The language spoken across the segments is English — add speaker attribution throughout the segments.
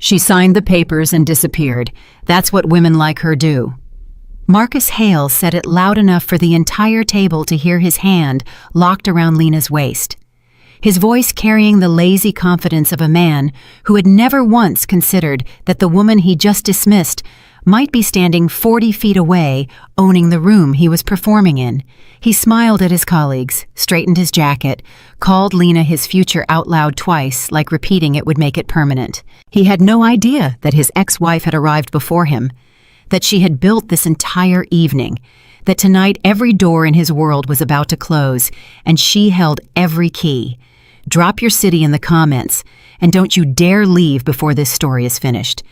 Speaker 1: She signed the papers and disappeared. That's what women like her do. Marcus Hale said it loud enough for the entire table to hear his hand locked around Lena's waist. His voice carrying the lazy confidence of a man who had never once considered that the woman he just dismissed might be standing 40 feet away, owning the room he was performing in. He smiled at his colleagues, straightened his jacket, called Lena his future out loud twice, like repeating it would make it permanent. He had no idea that his ex-wife had arrived before him, that she had built this entire evening, that tonight every door in his world was about to close, and she held every key. Drop your city in the comments, and don't you dare leave before this story is finished.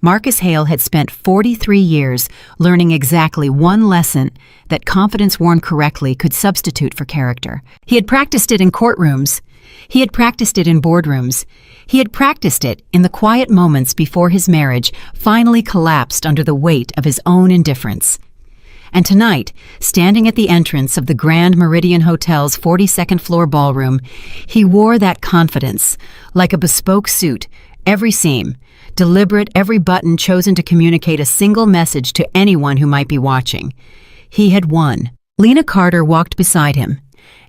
Speaker 1: Marcus Hale had spent 43 years learning exactly one lesson that confidence worn correctly could substitute for character. He had practiced it in courtrooms. He had practiced it in boardrooms. He had practiced it in the quiet moments before his marriage finally collapsed under the weight of his own indifference. And tonight, standing at the entrance of the Grand Meridian Hotel's 42nd floor ballroom, he wore that confidence, like a bespoke suit, every seam, deliberate, every button chosen to communicate a single message to anyone who might be watching. He had won. Lena Carter walked beside him,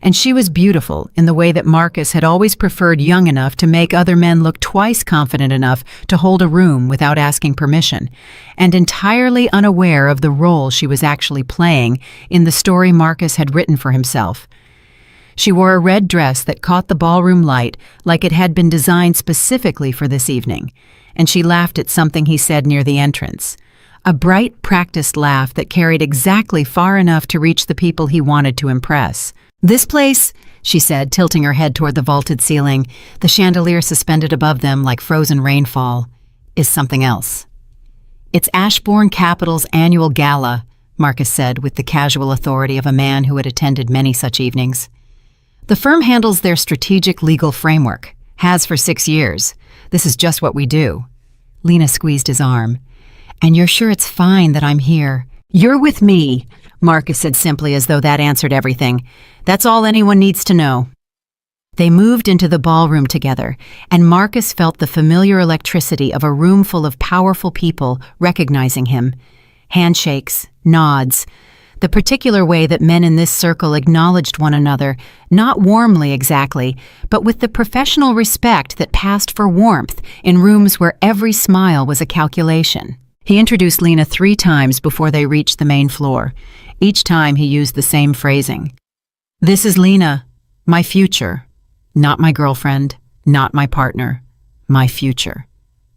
Speaker 1: and she was beautiful in the way that Marcus had always preferred, young enough to make other men look twice confident enough to hold a room without asking permission, and entirely unaware of the role she was actually playing in the story Marcus had written for himself. She wore a red dress that caught the ballroom light like it had been designed specifically for this evening, and she laughed at something he said near the entrance. A bright, practiced laugh that carried exactly far enough to reach the people he wanted to impress. "This place," she said, tilting her head toward the vaulted ceiling, the chandelier suspended above them like frozen rainfall, "is something else." "It's Ashbourne Capital's annual gala," Marcus said with the casual authority of a man who had attended many such evenings. "The firm handles their strategic legal framework, has for 6 years. This is just what we do." Lena squeezed his arm. "And you're sure it's fine that I'm here?" "You're with me," Marcus said simply, as though that answered everything. "That's all anyone needs to know." They moved into the ballroom together, and Marcus felt the familiar electricity of a room full of powerful people recognizing him. Handshakes, nods, the particular way that men in this circle acknowledged one another, not warmly exactly, but with the professional respect that passed for warmth in rooms where every smile was a calculation. He introduced Lena 3 times before they reached the main floor. Each time he used the same phrasing. "This is Lena, my future. Not my girlfriend, not my partner, my future."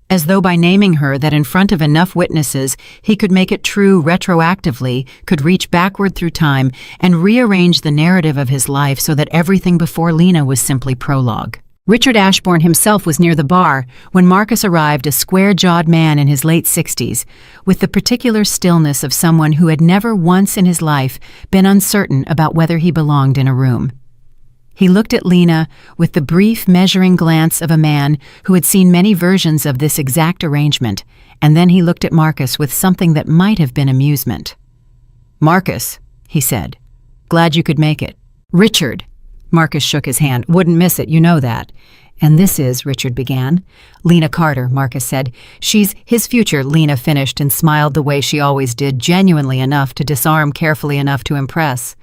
Speaker 1: As though by naming her that in front of enough witnesses he could make it true retroactively, could reach backward through time and rearrange the narrative of his life so that everything before Lena was simply prologue. Richard Ashbourne himself was near the bar when Marcus arrived, a square-jawed man in his late 60s, with the particular stillness of someone who had never once in his life been uncertain about whether he belonged in a room. He looked at Lena with the brief, measuring glance of a man who had seen many versions of this exact arrangement, and then he looked at Marcus with something that might have been amusement. "Marcus," he said, "glad you could make it." "Richard." Marcus shook his hand. "Wouldn't miss it, you know that." "And this is," Richard began. "Lena Carter," Marcus said. "She's his future," Lena finished and smiled the way she always did, genuinely enough to disarm, carefully enough to impress.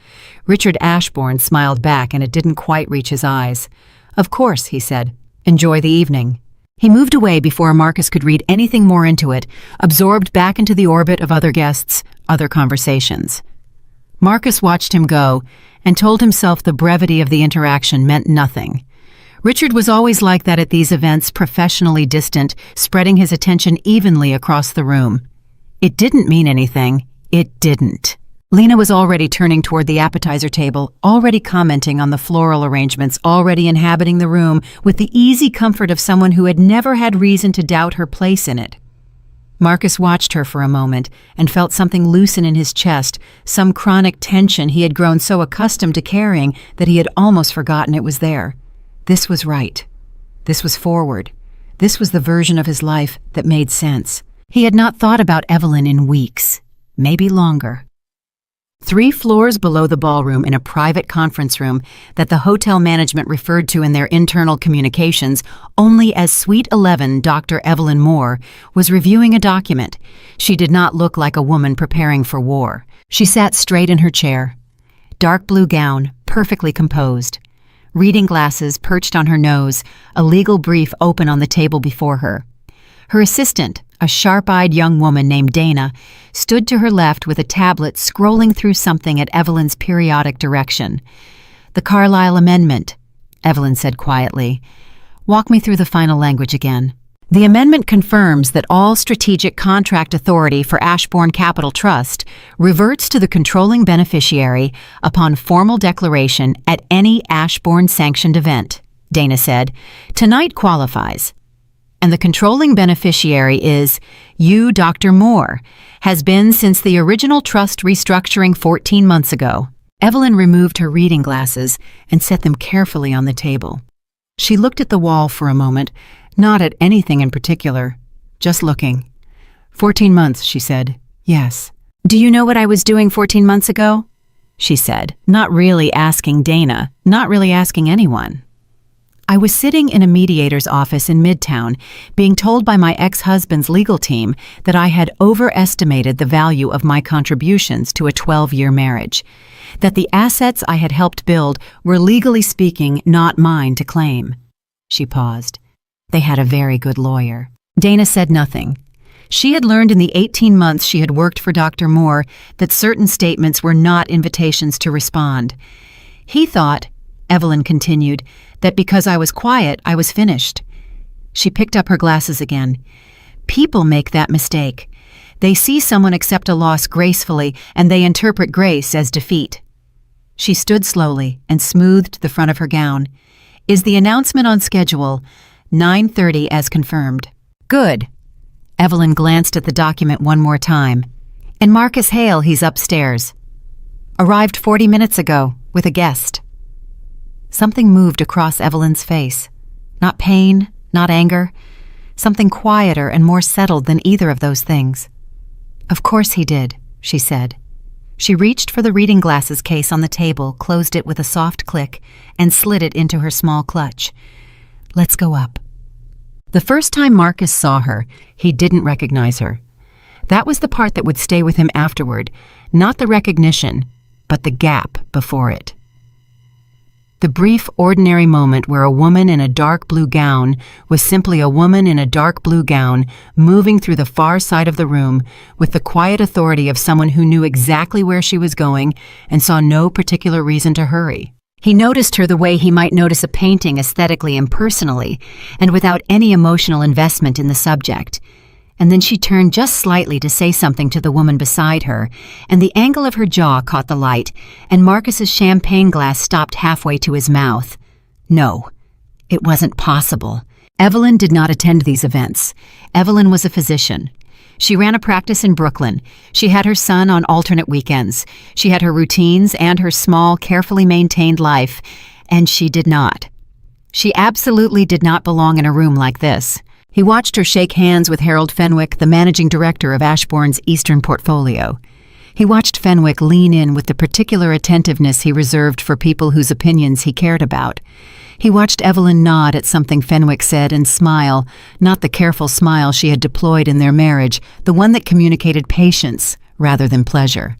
Speaker 1: Richard Ashbourne smiled back, and it didn't quite reach his eyes. "Of course," he said. "Enjoy the evening." He moved away before Marcus could read anything more into it, absorbed back into the orbit of other guests, other conversations. Marcus watched him go and told himself the brevity of the interaction meant nothing. Richard was always like that at these events, professionally distant, spreading his attention evenly across the room. It didn't mean anything. It didn't. Lena was already turning toward the appetizer table, already commenting on the floral arrangements, already inhabiting the room with the easy comfort of someone who had never had reason to doubt her place in it. Marcus watched her for a moment and felt something loosen in his chest, some chronic tension he had grown so accustomed to carrying that he had almost forgotten it was there. This was right. This was forward. This was the version of his life that made sense. He had not thought about Evelyn in weeks, maybe longer. 3 floors below the ballroom, in a private conference room that the hotel management referred to in their internal communications only as Suite 11, Dr. Evelyn Moore was reviewing a document. She did not look like a woman preparing for war. She sat straight in her chair. Dark blue gown, perfectly composed. Reading glasses perched on her nose, a legal brief open on the table before her. Her assistant, a sharp-eyed young woman named Dana, stood to her left with a tablet scrolling through something at Evelyn's periodic direction. "The Carlyle Amendment," Evelyn said quietly. "Walk me through the final language again." "The amendment confirms that all strategic contract authority for Ashbourne Capital Trust reverts to the controlling beneficiary upon formal declaration at any Ashbourne-sanctioned event," Dana said. "Tonight qualifies. And the controlling beneficiary is you, Dr. Moore, has been since the original trust restructuring 14 months ago." Evelyn removed her reading glasses and set them carefully on the table. She looked at the wall for a moment, not at anything in particular, just looking. 14 months, she said. "Yes." "Do you know what I was doing 14 months ago?" she said, not really asking Dana, not really asking anyone. "I was sitting in a mediator's office in Midtown, being told by my ex-husband's legal team that I had overestimated the value of my contributions to a 12-year marriage, that the assets I had helped build were legally speaking not mine to claim." She paused. "They had a very good lawyer." Dana said nothing. She had learned in the 18 months she had worked for Dr. Moore that certain statements were not invitations to respond. "He thought," Evelyn continued, "that because I was quiet, I was finished." She picked up her glasses again. "People make that mistake. They see someone accept a loss gracefully, and they interpret grace as defeat." She stood slowly and smoothed the front of her gown. "Is the announcement on schedule? 9:30 as confirmed." "Good." Evelyn glanced at the document one more time. "And Marcus Hale, he's upstairs. Arrived 40 minutes ago, with a guest." Something moved across Evelyn's face. Not pain, not anger. Something quieter and more settled than either of those things. "Of course he did," she said. She reached for the reading glasses case on the table, closed it with a soft click, and slid it into her small clutch. "Let's go up." The first time Marcus saw her, he didn't recognize her. That was the part that would stay with him afterward, not the recognition, but the gap before it. The brief, ordinary moment where a woman in a dark blue gown was simply a woman in a dark blue gown moving through the far side of the room with the quiet authority of someone who knew exactly where she was going and saw no particular reason to hurry. He noticed her the way he might notice a painting aesthetically and personally, and without any emotional investment in the subject. And then she turned just slightly to say something to the woman beside her, and the angle of her jaw caught the light, and Marcus's champagne glass stopped halfway to his mouth. No, it wasn't possible. Evelyn did not attend these events. Evelyn was a physician. She ran a practice in Brooklyn. She had her son on alternate weekends. She had her routines and her small, carefully maintained life, and she did not. She absolutely did not belong in a room like this. He watched her shake hands with Harold Fenwick, the managing director of Ashbourne's Eastern portfolio. He watched Fenwick lean in with the particular attentiveness he reserved for people whose opinions he cared about. He watched Evelyn nod at something Fenwick said and smile, not the careful smile she had deployed in their marriage, the one that communicated patience rather than pleasure.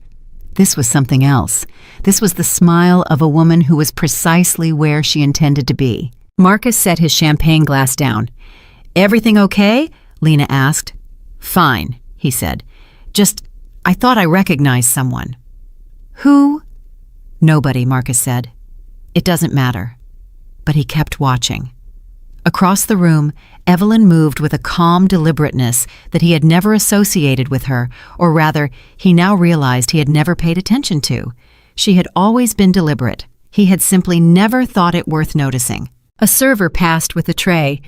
Speaker 1: This was something else. This was the smile of a woman who was precisely where she intended to be. Marcus set his champagne glass down. "Everything okay?" Lena asked. "Fine," he said. I thought I recognized someone." "Who?" "Nobody," Marcus said. "It doesn't matter." But he kept watching. Across the room, Evelyn moved with a calm deliberateness that he had never associated with her, or rather, he now realized he had never paid attention to. She had always been deliberate. He had simply never thought it worth noticing. A server passed with a tray.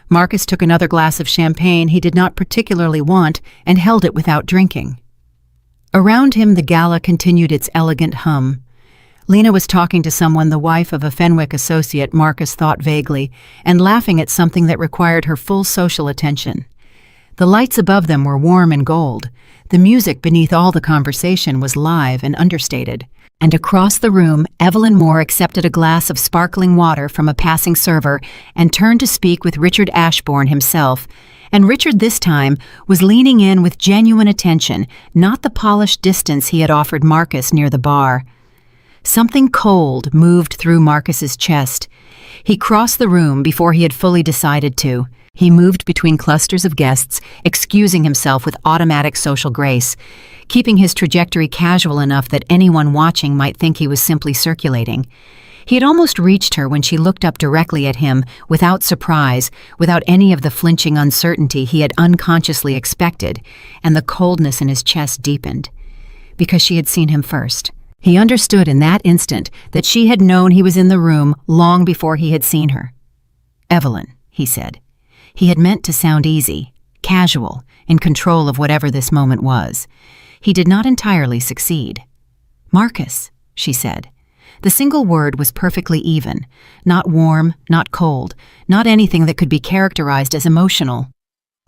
Speaker 1: Marcus took another glass of champagne he did not particularly want and held it without drinking. Around him, the gala continued its elegant hum. Lena was talking to someone, the wife of a Fenwick associate, Marcus thought vaguely, and laughing at something that required her full social attention. The lights above them were warm and gold. The music beneath all the conversation was live and understated. And across the room, Evelyn Moore accepted a glass of sparkling water from a passing server and turned to speak with Richard Ashbourne himself. And Richard this time was leaning in with genuine attention, not the polished distance he had offered Marcus near the bar. Something cold moved through Marcus's chest. He crossed the room before he had fully decided to. He moved between clusters of guests, excusing himself with automatic social grace, keeping his trajectory casual enough that anyone watching might think he was simply circulating. He had almost reached her when she looked up directly at him, without surprise, without any of the flinching uncertainty he had unconsciously expected, and the coldness in his chest deepened. Because she had seen him first. He understood in that instant that she had known he was in the room long before he had seen her. "Evelyn," he said. He had meant to sound easy, casual, in control of whatever this moment was. He did not entirely succeed. "Marcus," she said. The single word was perfectly even, not warm, not cold, not anything that could be characterized as emotional.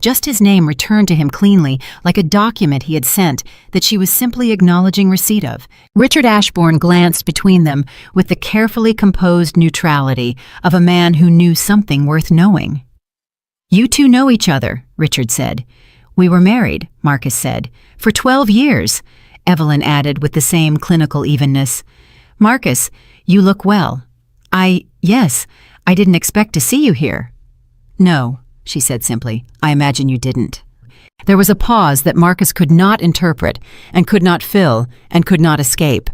Speaker 1: Just his name returned to him cleanly, like a document he had sent that she was simply acknowledging receipt of. Richard Ashbourne glanced between them with the carefully composed neutrality of a man who knew something worth knowing. "You two know each other," Richard said. "We were married," Marcus said. "For 12 years, Evelyn added with the same clinical evenness. "Marcus, you look well." Yes, I didn't expect to see you here." "No," she said simply. "I imagine you didn't." There was a pause that Marcus could not interpret, and could not fill, and could not escape.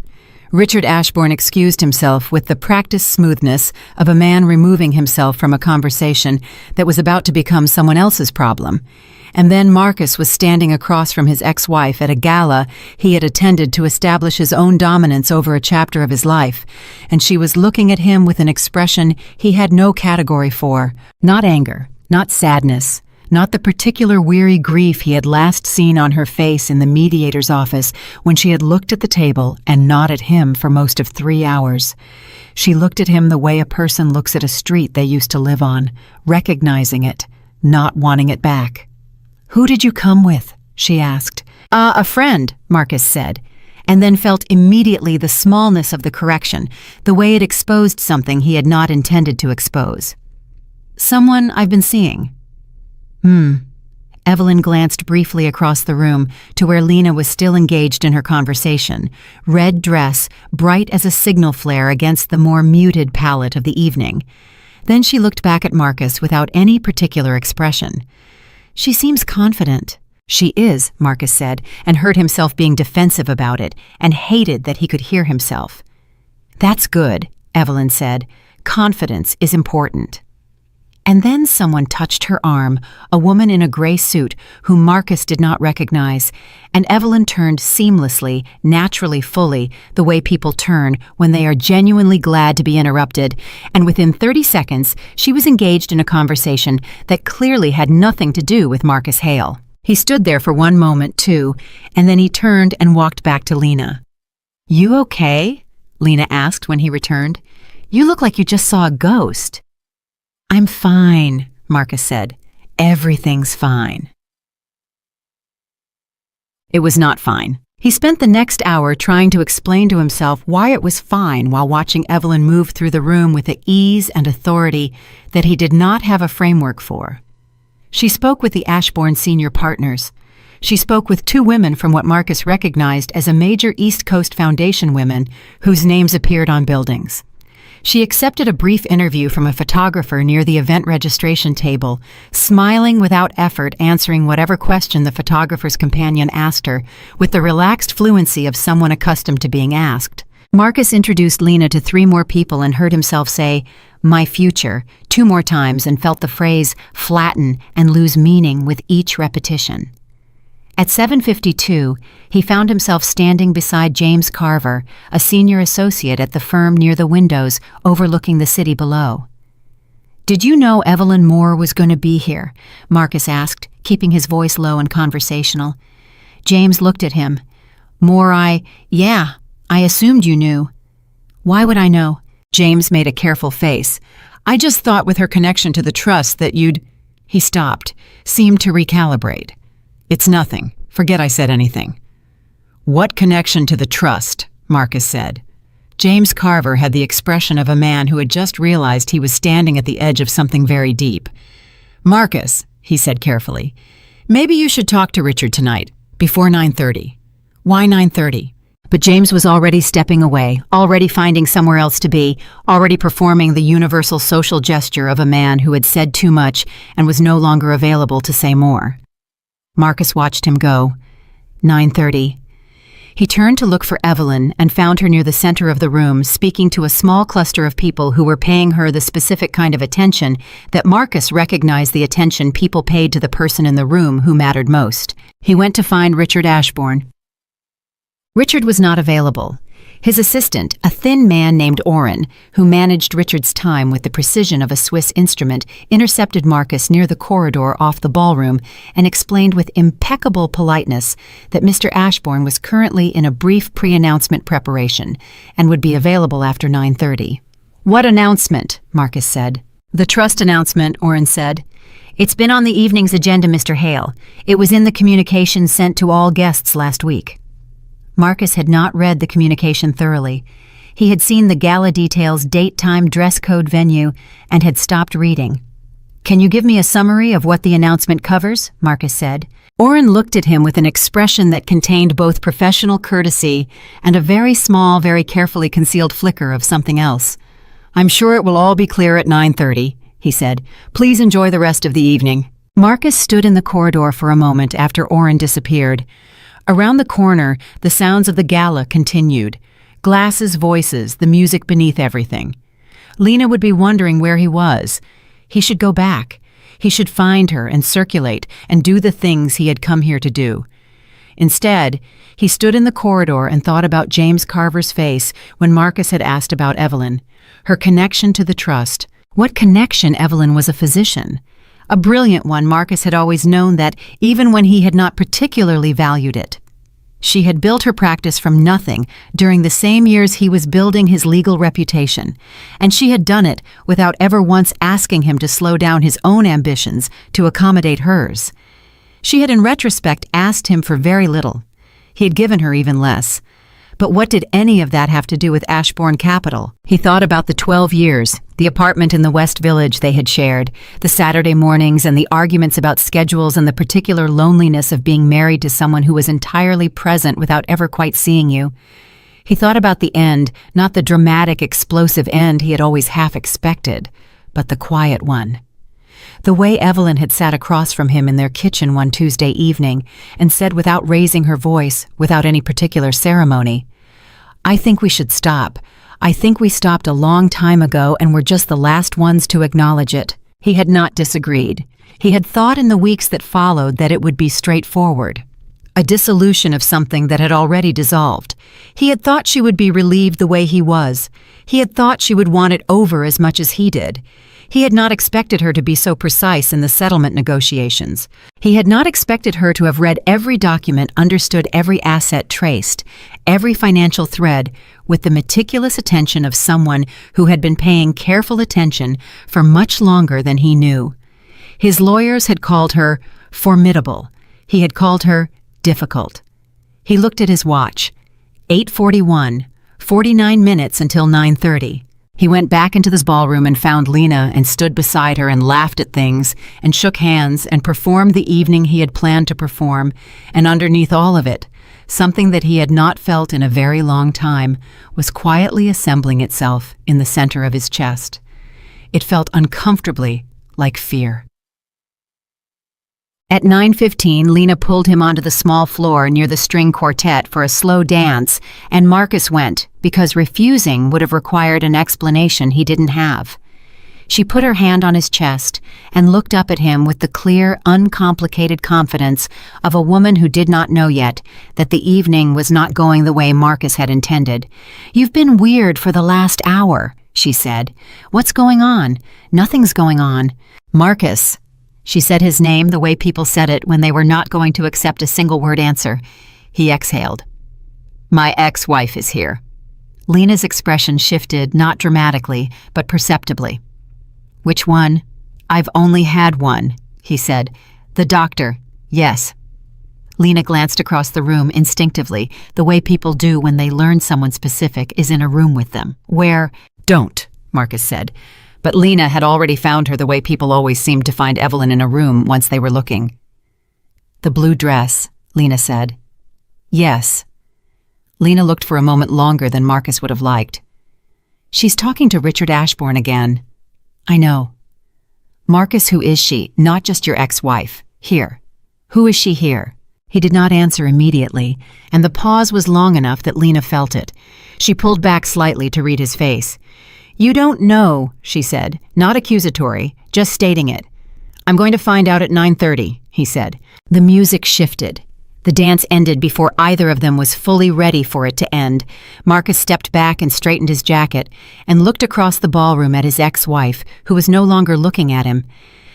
Speaker 1: Richard Ashbourne excused himself with the practiced smoothness of a man removing himself from a conversation that was about to become someone else's problem. And then Marcus was standing across from his ex-wife at a gala he had attended to establish his own dominance over a chapter of his life, and she was looking at him with an expression he had no category for. Not anger, not sadness, not the particular weary grief he had last seen on her face in the mediator's office when she had looked at the table and not at him for most of 3 hours. She looked at him the way a person looks at a street they used to live on, recognizing it, not wanting it back. "Who did you come with?" she asked. A friend," Marcus said, and then felt immediately the smallness of the correction, the way it exposed something he had not intended to expose. "Someone I've been seeing." Evelyn glanced briefly across the room to where Lena was still engaged in her conversation, red dress, bright as a signal flare against the more muted palette of the evening. Then she looked back at Marcus without any particular expression. "She seems confident." "She is," Marcus said, and heard himself being defensive about it, and hated that he could hear himself. "That's good," Evelyn said. "Confidence is important." And then someone touched her arm, a woman in a gray suit whom Marcus did not recognize, and Evelyn turned seamlessly, naturally fully, the way people turn when they are genuinely glad to be interrupted, and within 30 seconds she was engaged in a conversation that clearly had nothing to do with Marcus Hale. He stood there for one moment, too, and then he turned and walked back to Lena. "You okay?" Lena asked when he returned. "You look like you just saw a ghost." "I'm fine," Marcus said. "Everything's fine." It was not fine. He spent the next hour trying to explain to himself why it was fine while watching Evelyn move through the room with the ease and authority that he did not have a framework for. She spoke with the Ashbourne senior partners. She spoke with 2 women from what Marcus recognized as a major East Coast Foundation women whose names appeared on buildings. She accepted a brief interview from a photographer near the event registration table, smiling without effort, answering whatever question the photographer's companion asked her, with the relaxed fluency of someone accustomed to being asked. Marcus introduced Lena to 3 more people and heard himself say, "my future," 2 more times and felt the phrase flatten and lose meaning with each repetition. At 7:52, he found himself standing beside James Carver, a senior associate at the firm near the windows overlooking the city below. "Did you know Evelyn Moore was going to be here?" Marcus asked, keeping his voice low and conversational. James looked at him. Yeah, I assumed you knew." "Why would I know?" James made a careful face. "I just thought with her connection to the trust that you'd—" He stopped, seemed to recalibrate. "It's nothing. Forget I said anything." "What connection to the trust?" Marcus said. James Carver had the expression of a man who had just realized he was standing at the edge of something very deep. "Marcus," he said carefully, "maybe you should talk to Richard tonight, before 9:30. "Why 9:30? But James was already stepping away, already finding somewhere else to be, already performing the universal social gesture of a man who had said too much and was no longer available to say more. Marcus watched him go. 9:30. He turned to look for Evelyn and found her near the center of the room, speaking to a small cluster of people who were paying her the specific kind of attention that Marcus recognized the attention people paid to the person in the room who mattered most. He went to find Richard Ashbourne. Richard was not available. His assistant, a thin man named Orrin, who managed Richard's time with the precision of a Swiss instrument, intercepted Marcus near the corridor off the ballroom and explained with impeccable politeness that Mr. Ashbourne was currently in a brief pre-announcement preparation and would be available after 9:30. "What announcement?" Marcus said. "The trust announcement," Orrin said. "It's been on the evening's agenda, Mr. Hale. It was in the communication sent to all guests last week." Marcus had not read the communication thoroughly. He had seen the gala details, date, time, dress code, venue, and had stopped reading. "Can you give me a summary of what the announcement covers?" Marcus said. Orrin looked at him with an expression that contained both professional courtesy and a very small, very carefully concealed flicker of something else. "I'm sure it will all be clear at 9:30, he said. "Please enjoy the rest of the evening." Marcus stood in the corridor for a moment after Orrin disappeared. Around the corner, the sounds of the gala continued. Glasses, voices, the music beneath everything. Lena would be wondering where he was. He should go back. He should find her and circulate and do the things he had come here to do. Instead, he stood in the corridor and thought about James Carver's face when Marcus had asked about Evelyn, her connection to the trust. What connection? Evelyn was a physician. A brilliant one. Marcus had always known that, even when he had not particularly valued it. She had built her practice from nothing during the same years he was building his legal reputation, and she had done it without ever once asking him to slow down his own ambitions to accommodate hers. She had in retrospect asked him for very little. He had given her even less. But what did any of that have to do with Ashbourne Capital? He thought about the 12 years, the apartment in the West Village they had shared, the Saturday mornings and the arguments about schedules and the particular loneliness of being married to someone who was entirely present without ever quite seeing you. He thought about the end, not the dramatic, explosive end he had always half expected, but the quiet one. The way Evelyn had sat across from him in their kitchen one Tuesday evening and said without raising her voice, without any particular ceremony, "I think we should stop. I think we stopped a long time ago and were just the last ones to acknowledge it." He had not disagreed. He had thought in the weeks that followed that it would be straightforward. A dissolution of something that had already dissolved. He had thought she would be relieved the way he was. He had thought she would want it over as much as he did. He had not expected her to be so precise in the settlement negotiations. He had not expected her to have read every document, understood every asset traced, every financial thread, with the meticulous attention of someone who had been paying careful attention for much longer than he knew. His lawyers had called her formidable. He had called her difficult. He looked at his watch. 8:41, 49 minutes until 9:30. He went back into this ballroom and found Lena and stood beside her and laughed at things and shook hands and performed the evening he had planned to perform, and underneath all of it, something that he had not felt in a very long time was quietly assembling itself in the center of his chest. It felt uncomfortably like fear. At 9:15, Lena pulled him onto the small floor near the string quartet for a slow dance, and Marcus went, because refusing would have required an explanation he didn't have. She put her hand on his chest and looked up at him with the clear, uncomplicated confidence of a woman who did not know yet that the evening was not going the way Marcus had intended. "You've been weird for the last hour," she said. "What's going on?" "Nothing's going on." "Marcus." She said his name the way people said it when they were not going to accept a single-word answer. He exhaled. "My ex-wife is here." Lena's expression shifted, not dramatically, but perceptibly. "Which one?" "I've only had one," he said. "The doctor, yes." Lena glanced across the room instinctively, the way people do when they learn someone specific is in a room with them. "Where?" "Don't," Marcus said. But Lena had already found her the way people always seemed to find Evelyn in a room once they were looking. "The blue dress," Lena said. "Yes." Lena looked for a moment longer than Marcus would have liked. "She's talking to Richard Ashbourne again." "I know." "Marcus, who is she? Not just your ex-wife. Here. Who is she here?" He did not answer immediately, and the pause was long enough that Lena felt it. She pulled back slightly to read his face. "You don't know," she said, not accusatory, just stating it. "I'm going to find out at 9:30, he said. The music shifted. The dance ended before either of them was fully ready for it to end. Marcus stepped back and straightened his jacket and looked across the ballroom at his ex-wife, who was no longer looking at him.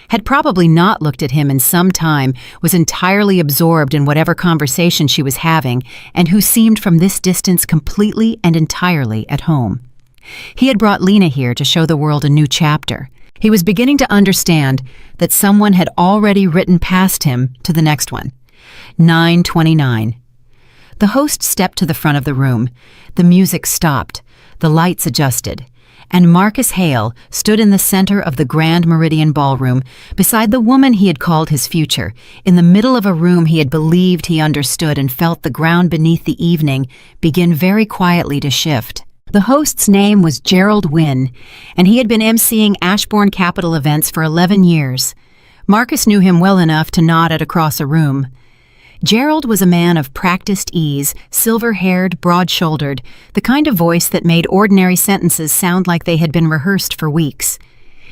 Speaker 1: Had probably not looked at him in some time, was entirely absorbed in whatever conversation she was having, and who seemed from this distance completely and entirely at home. He had brought Lena here to show the world a new chapter. He was beginning to understand that someone had already written past him to the next one. 9:29. The host stepped to the front of the room. The music stopped. The lights adjusted. And Marcus Hale stood in the center of the Grand Meridian Ballroom, beside the woman he had called his future, in the middle of a room he had believed he understood and felt the ground beneath the evening begin very quietly to shift. The host's name was Gerald Wynne, and he had been emceeing Ashbourne Capital events for 11 years. Marcus knew him well enough to nod at across a room. Gerald was a man of practiced ease, silver-haired, broad-shouldered, the kind of voice that made ordinary sentences sound like they had been rehearsed for weeks.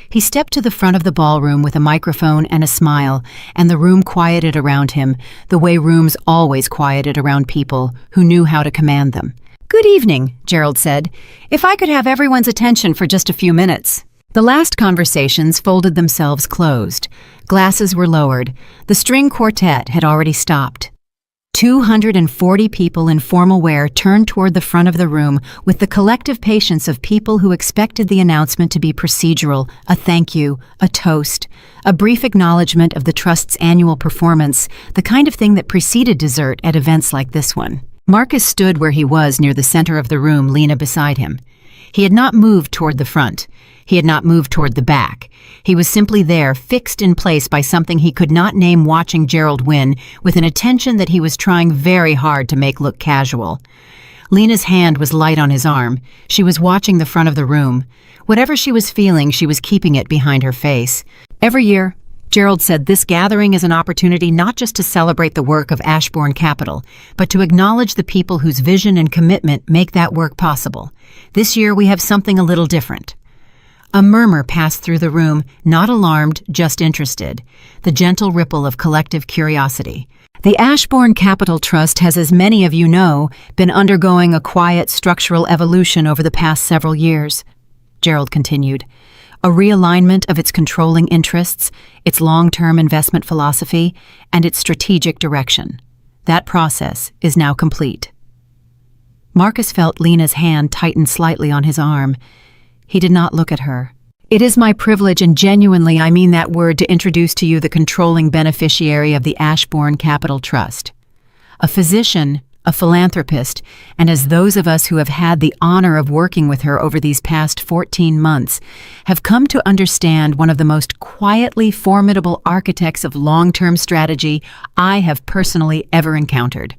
Speaker 1: He stepped to the front of the ballroom with a microphone and a smile, and the room quieted around him, the way rooms always quieted around people who knew how to command them. "Good evening," Gerald said. "If I could have everyone's attention for just a few minutes." The last conversations folded themselves closed. Glasses were lowered. The string quartet had already stopped. 240 people in formal wear turned toward the front of the room with the collective patience of people who expected the announcement to be procedural, a thank you, a toast, a brief acknowledgement of the Trust's annual performance, the kind of thing that preceded dessert at events like this one. Marcus stood where he was near the center of the room, Lena beside him. He had not moved toward the front. He had not moved toward the back. He was simply there, fixed in place by something he could not name, watching Gerald Wynne with an attention that he was trying very hard to make look casual. Lena's hand was light on his arm. She was watching the front of the room. Whatever she was feeling, she was keeping it behind her face. Every year, Gerald said, this gathering is an opportunity not just to celebrate the work of Ashbourne Capital, but to acknowledge the people whose vision and commitment make that work possible. This year we have something a little different. A murmur passed through the room, not alarmed, just interested, the gentle ripple of collective curiosity. The Ashbourne Capital Trust has, as many of you know, been undergoing a quiet structural evolution over the past several years, Gerald continued. A realignment of its controlling interests, its long-term investment philosophy, and its strategic direction. That process is now complete. Marcus felt Lena's hand tighten slightly on his arm. He did not look at her. It is my privilege, and genuinely I mean that word, to introduce to you the controlling beneficiary of the Ashbourne Capital Trust. A physician, a philanthropist, and as those of us who have had the honor of working with her over these past 14 months have come to understand one of the most quietly formidable architects of long-term strategy I have personally ever encountered.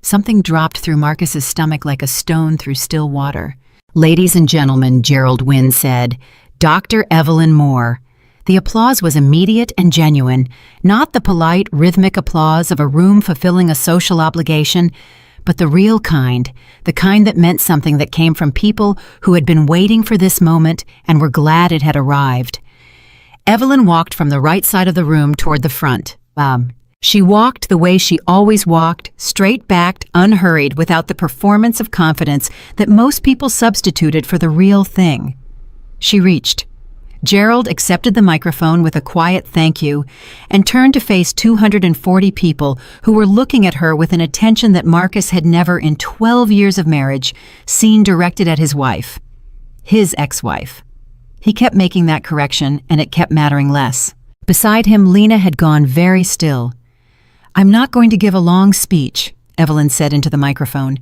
Speaker 1: Something dropped through Marcus's stomach like a stone through still water. "Ladies and gentlemen," Gerald Wynne said, "Dr. Evelyn Moore." The applause was immediate and genuine, not the polite, rhythmic applause of a room fulfilling a social obligation, but the real kind, the kind that meant something, that came from people who had been waiting for this moment and were glad it had arrived. Evelyn walked from the right side of the room toward the front. She walked the way she always walked, straight-backed, unhurried, without the performance of confidence that most people substituted for the real thing. She reached. Gerald accepted the microphone with a quiet thank you and turned to face 240 people who were looking at her with an attention that Marcus had never in 12 years of marriage seen directed at his wife. His ex-wife. He kept making that correction, and it kept mattering less. Beside him, Lena had gone very still. "I'm not going to give a long speech," Evelyn said into the microphone,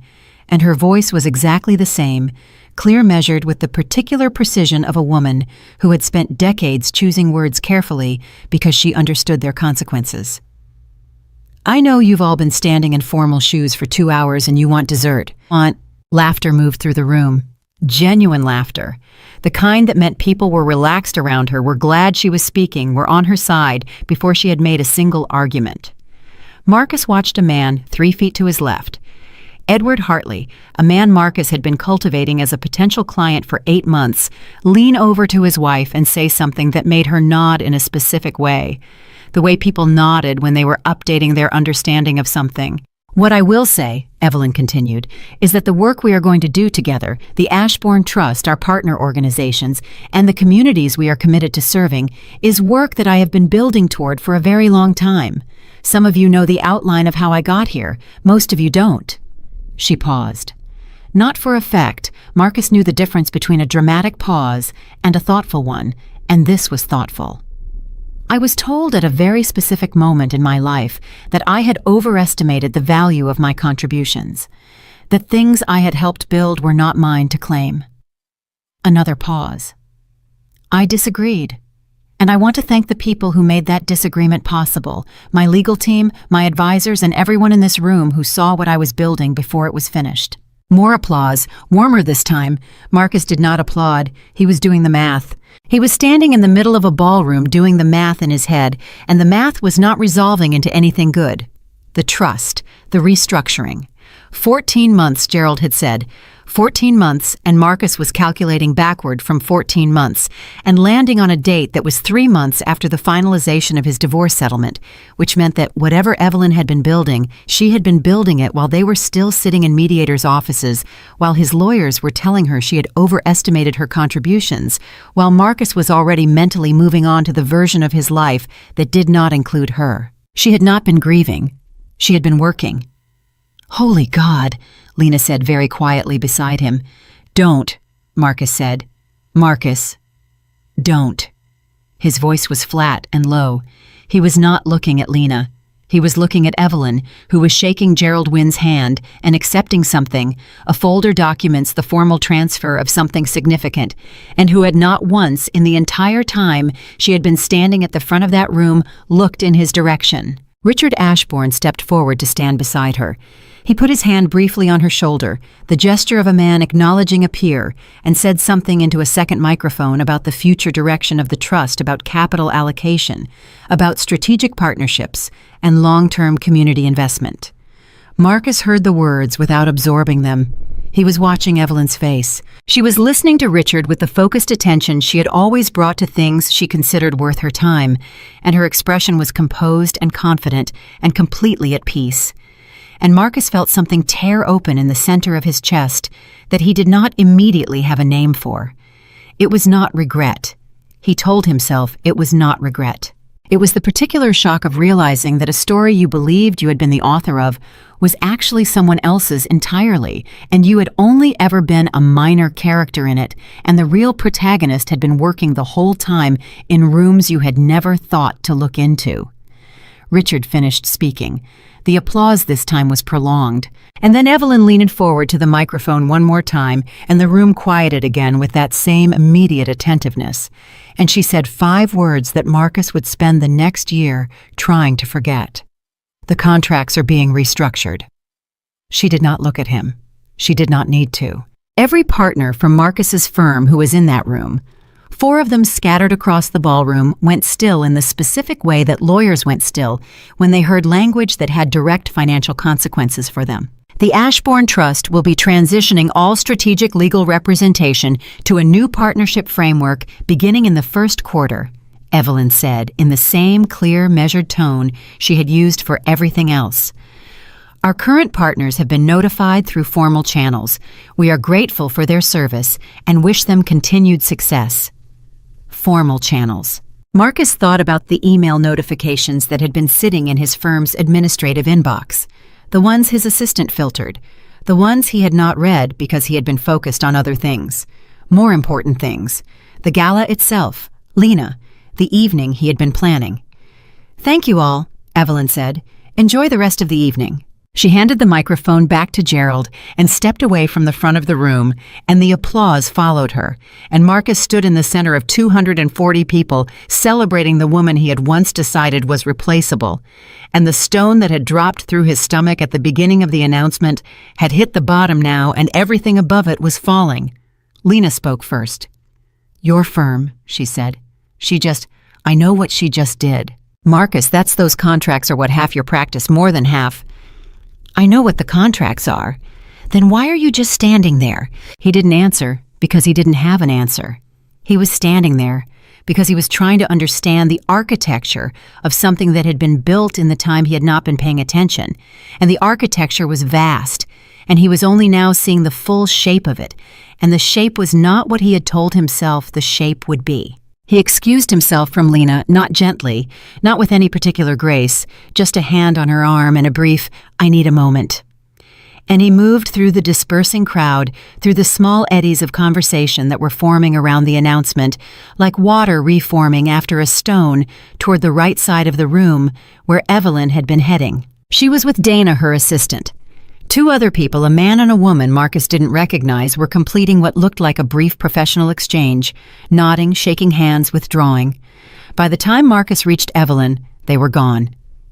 Speaker 1: and her voice was exactly the same, clear measured with the particular precision of a woman who had spent decades choosing words carefully because she understood their consequences. "I know you've all been standing in formal shoes for 2 hours and you want dessert." Laughter moved through the room. Genuine laughter. The kind that meant people were relaxed around her, were glad she was speaking, were on her side before she had made a single argument. Marcus watched a man 3 feet to his left. Edward Hartley, a man Marcus had been cultivating as a potential client for 8 months, lean over to his wife and say something that made her nod in a specific way, the way people nodded when they were updating their understanding of something. "What I will say," Evelyn continued, "is that the work we are going to do together, the Ashbourne Trust, our partner organizations, and the communities we are committed to serving, is work that I have been building toward for a very long time. Some of you know the outline of how I got here. Most of you don't." She paused. Not for effect, Marcus knew the difference between a dramatic pause and a thoughtful one, and this was thoughtful. "I was told at a very specific moment in my life that I had overestimated the value of my contributions, that things I had helped build were not mine to claim." Another pause. "I disagreed, and I want to thank the people who made that disagreement possible, my legal team, my advisors, and everyone in this room who saw what I was building before it was finished." More applause, warmer this time. Marcus did not applaud. He was doing the math. He was standing in the middle of a ballroom doing the math in his head, and the math was not resolving into anything good. The trust, the restructuring. 14 months, Gerald had said. 14 months, and Marcus was calculating backward from 14 months, and landing on a date that was 3 months after the finalization of his divorce settlement, which meant that whatever Evelyn had been building, she had been building it while they were still sitting in mediators' offices, while his lawyers were telling her she had overestimated her contributions, while Marcus was already mentally moving on to the version of his life that did not include her. She had not been grieving. She had been working. "Holy God," Lena said very quietly beside him. "Don't," Marcus said. "Marcus, don't." His voice was flat and low. He was not looking at Lena. He was looking at Evelyn, who was shaking Gerald Wynn's hand and accepting something, a folder documents the formal transfer of something significant, and who had not once in the entire time she had been standing at the front of that room looked in his direction. Richard Ashbourne stepped forward to stand beside her. He put his hand briefly on her shoulder, the gesture of a man acknowledging a peer, and said something into a second microphone about the future direction of the trust, about capital allocation, about strategic partnerships, and long-term community investment. Marcus heard the words without absorbing them. He was watching Evelyn's face. She was listening to Richard with the focused attention she had always brought to things she considered worth her time, and her expression was composed and confident and completely at peace. And Marcus felt something tear open in the center of his chest that he did not immediately have a name for. It was not regret. He told himself it was not regret. It was the particular shock of realizing that a story you believed you had been the author of was actually someone else's entirely, and you had only ever been a minor character in it, and the real protagonist had been working the whole time in rooms you had never thought to look into. Richard finished speaking. The applause this time was prolonged, and then Evelyn leaned forward to the microphone one more time, and the room quieted again with that same immediate attentiveness, and she said 5 words that Marcus would spend the next year trying to forget. "The contracts are being restructured." She did not look at him. She did not need to. Every partner from Marcus's firm who was in that room, 4 of them scattered across the ballroom, went still in the specific way that lawyers went still when they heard language that had direct financial consequences for them. The Ashbourne Trust will be transitioning all strategic legal representation to a new partnership framework beginning in the first quarter, Evelyn said in the same clear, measured tone she had used for everything else. "Our current partners have been notified through formal channels. We are grateful for their service and wish them continued success." Formal channels. Marcus thought about the email notifications that had been sitting in his firm's administrative inbox, the ones his assistant filtered, the ones he had not read because he had been focused on other things, more important things, the gala itself, Lena, the evening he had been planning. "Thank you all," Evelyn said. "Enjoy the rest of the evening." She handed the microphone back to Gerald and stepped away from the front of the room, and the applause followed her, and Marcus stood in the center of 240 people celebrating the woman he had once decided was replaceable, and the stone that had dropped through his stomach at the beginning of the announcement had hit the bottom now, and everything above it was falling. Lena spoke first. "Your firm," she said. I know what she just did." "Marcus, that's those contracts are what half your practice, more than half." "I know what the contracts are." "Then why are you just standing there?" He didn't answer because he didn't have an answer. He was standing there because he was trying to understand the architecture of something that had been built in the time he had not been paying attention. And the architecture was vast, and he was only now seeing the full shape of it. And the shape was not what he had told himself the shape would be. He excused himself from Lena, not gently, not with any particular grace, just a hand on her arm and a brief, "I need a moment." And he moved through the dispersing crowd, through the small eddies of conversation that were forming around the announcement, like water reforming after a stone, toward the right side of the room, where Evelyn had been heading. She was with Dana, her assistant. Two other people, a man and a woman Marcus didn't recognize, were completing what looked like a brief professional exchange, nodding, shaking hands, withdrawing. By the time Marcus reached Evelyn, they were gone.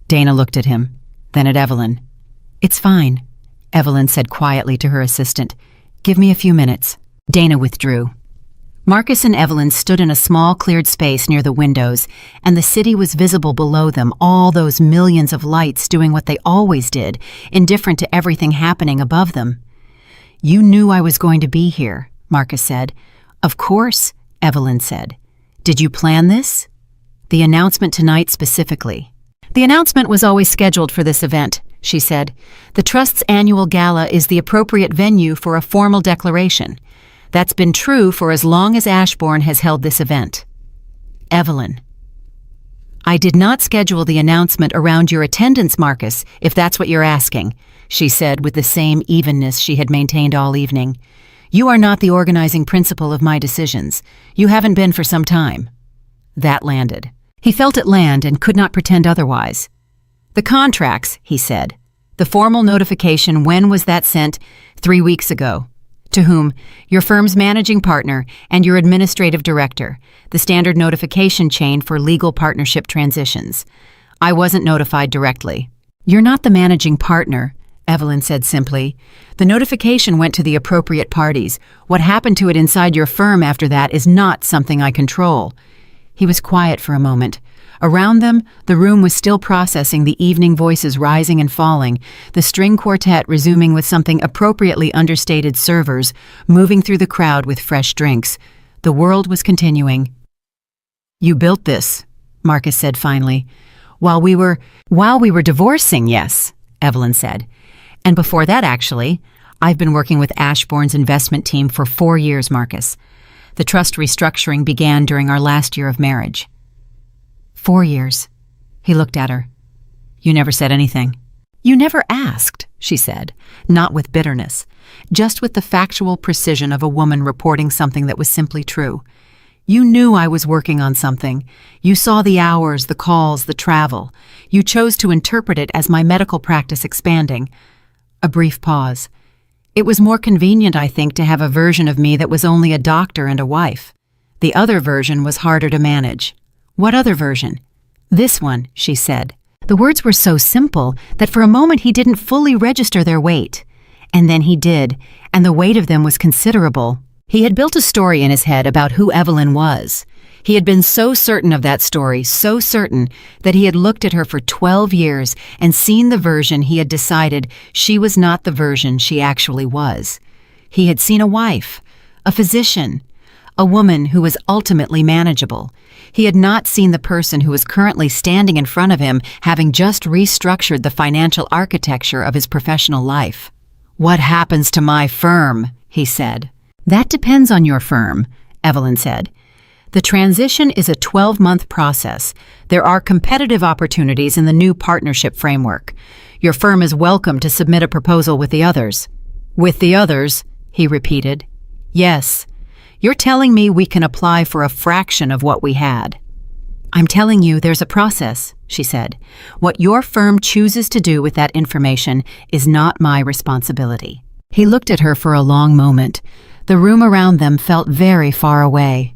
Speaker 1: Dana looked at him, then at Evelyn. "It's fine," Evelyn said quietly to her assistant. "Give me a few minutes." Dana withdrew. Marcus and Evelyn stood in a small cleared space near the windows, and the city was visible below them, all those millions of lights doing what they always did, indifferent to everything happening above them. "You knew I was going to be here," Marcus said. "Of course," Evelyn said. "Did you plan this?" "The announcement tonight specifically." "The announcement was always scheduled for this event," she said. "The Trust's annual gala is the appropriate venue for a formal declaration. That's been true for as long as Ashbourne has held this event." Evelyn. "I did not schedule the announcement around your attendance, Marcus, if that's what you're asking," she said with the same evenness she had maintained all evening. "You are not the organizing principle of my decisions. You haven't been for some time." That landed. He felt it land and could not pretend otherwise. "The contracts," he said. "The formal notification, when was that sent?" 3 weeks ago. "To whom?" "Your firm's managing partner and your administrative director, the standard notification chain for legal partnership transitions. I wasn't notified directly." "You're not the managing partner," Evelyn said simply. "The notification went to the appropriate parties. What happened to it inside your firm after that is not something I control." He was quiet for a moment. Around them, the room was still processing the evening voices rising and falling, the string quartet resuming with something appropriately understated servers, moving through the crowd with fresh drinks. The world was continuing. "You built this," Marcus said finally. While we were divorcing, yes," Evelyn said. "And before that, actually, I've been working with Ashbourne's investment team for 4 years, Marcus. The trust restructuring began during our last year of marriage." 4 years. He looked at her. "You never said anything." "You never asked," she said, not with bitterness, just with the factual precision of a woman reporting something that was simply true. "You knew I was working on something. You saw the hours, the calls, the travel. You chose to interpret it as my medical practice expanding." A brief pause. "It was more convenient, I think, to have a version of me that was only a doctor and a wife. The other version was harder to manage." "What other version?" "This one," she said. The words were so simple that for a moment he didn't fully register their weight. And then he did, and the weight of them was considerable. He had built a story in his head about who Evelyn was. He had been so certain of that story, so certain, that he had looked at her for 12 years and seen the version he had decided she was not the version she actually was. He had seen a wife, a physician, a woman who was ultimately manageable. He had not seen the person who was currently standing in front of him, having just restructured the financial architecture of his professional life. "What happens to my firm?" he said. "That depends on your firm," Evelyn said. "The transition is a 12-month process. There are competitive opportunities in the new partnership framework. Your firm is welcome to submit a proposal with the others." "With the others," he repeated. "Yes. You're telling me we can apply for a fraction of what we had." "I'm telling you, there's a process," she said. "What your firm chooses to do with that information is not my responsibility." He looked at her for a long moment. The room around them felt very far away.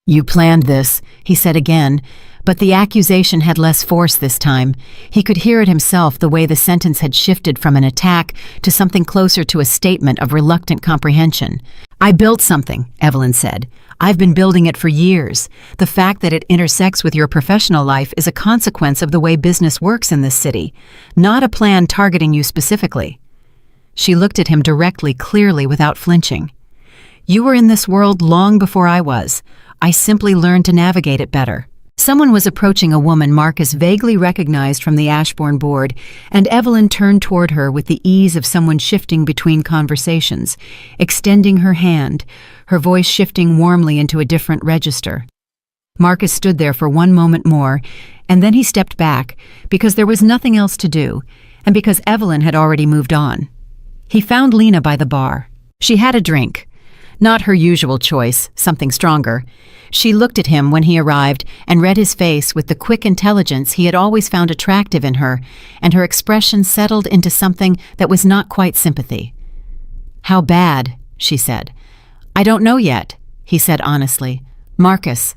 Speaker 1: "You planned this," he said again, but the accusation had less force this time. He could hear it himself, the way the sentence had shifted from an attack to something closer to a statement of reluctant comprehension. "I built something," Evelyn said. "I've been building it for years. The fact that it intersects with your professional life is a consequence of the way business works in this city, not a plan targeting you specifically." She looked at him directly, clearly, without flinching. "You were in this world long before I was. I simply learned to navigate it better." Someone was approaching a woman Marcus vaguely recognized from the Ashbourne board, and Evelyn turned toward her with the ease of someone shifting between conversations, extending her hand, her voice shifting warmly into a different register. Marcus stood there for one moment more, and then he stepped back, because there was nothing else to do, and because Evelyn had already moved on. He found Lena by the bar. She had a drink. Not her usual choice, something stronger. She looked at him when he arrived and read his face with the quick intelligence he had always found attractive in her, and her expression settled into something that was not quite sympathy. "How bad?" she said. "I don't know yet," he said honestly. "Marcus."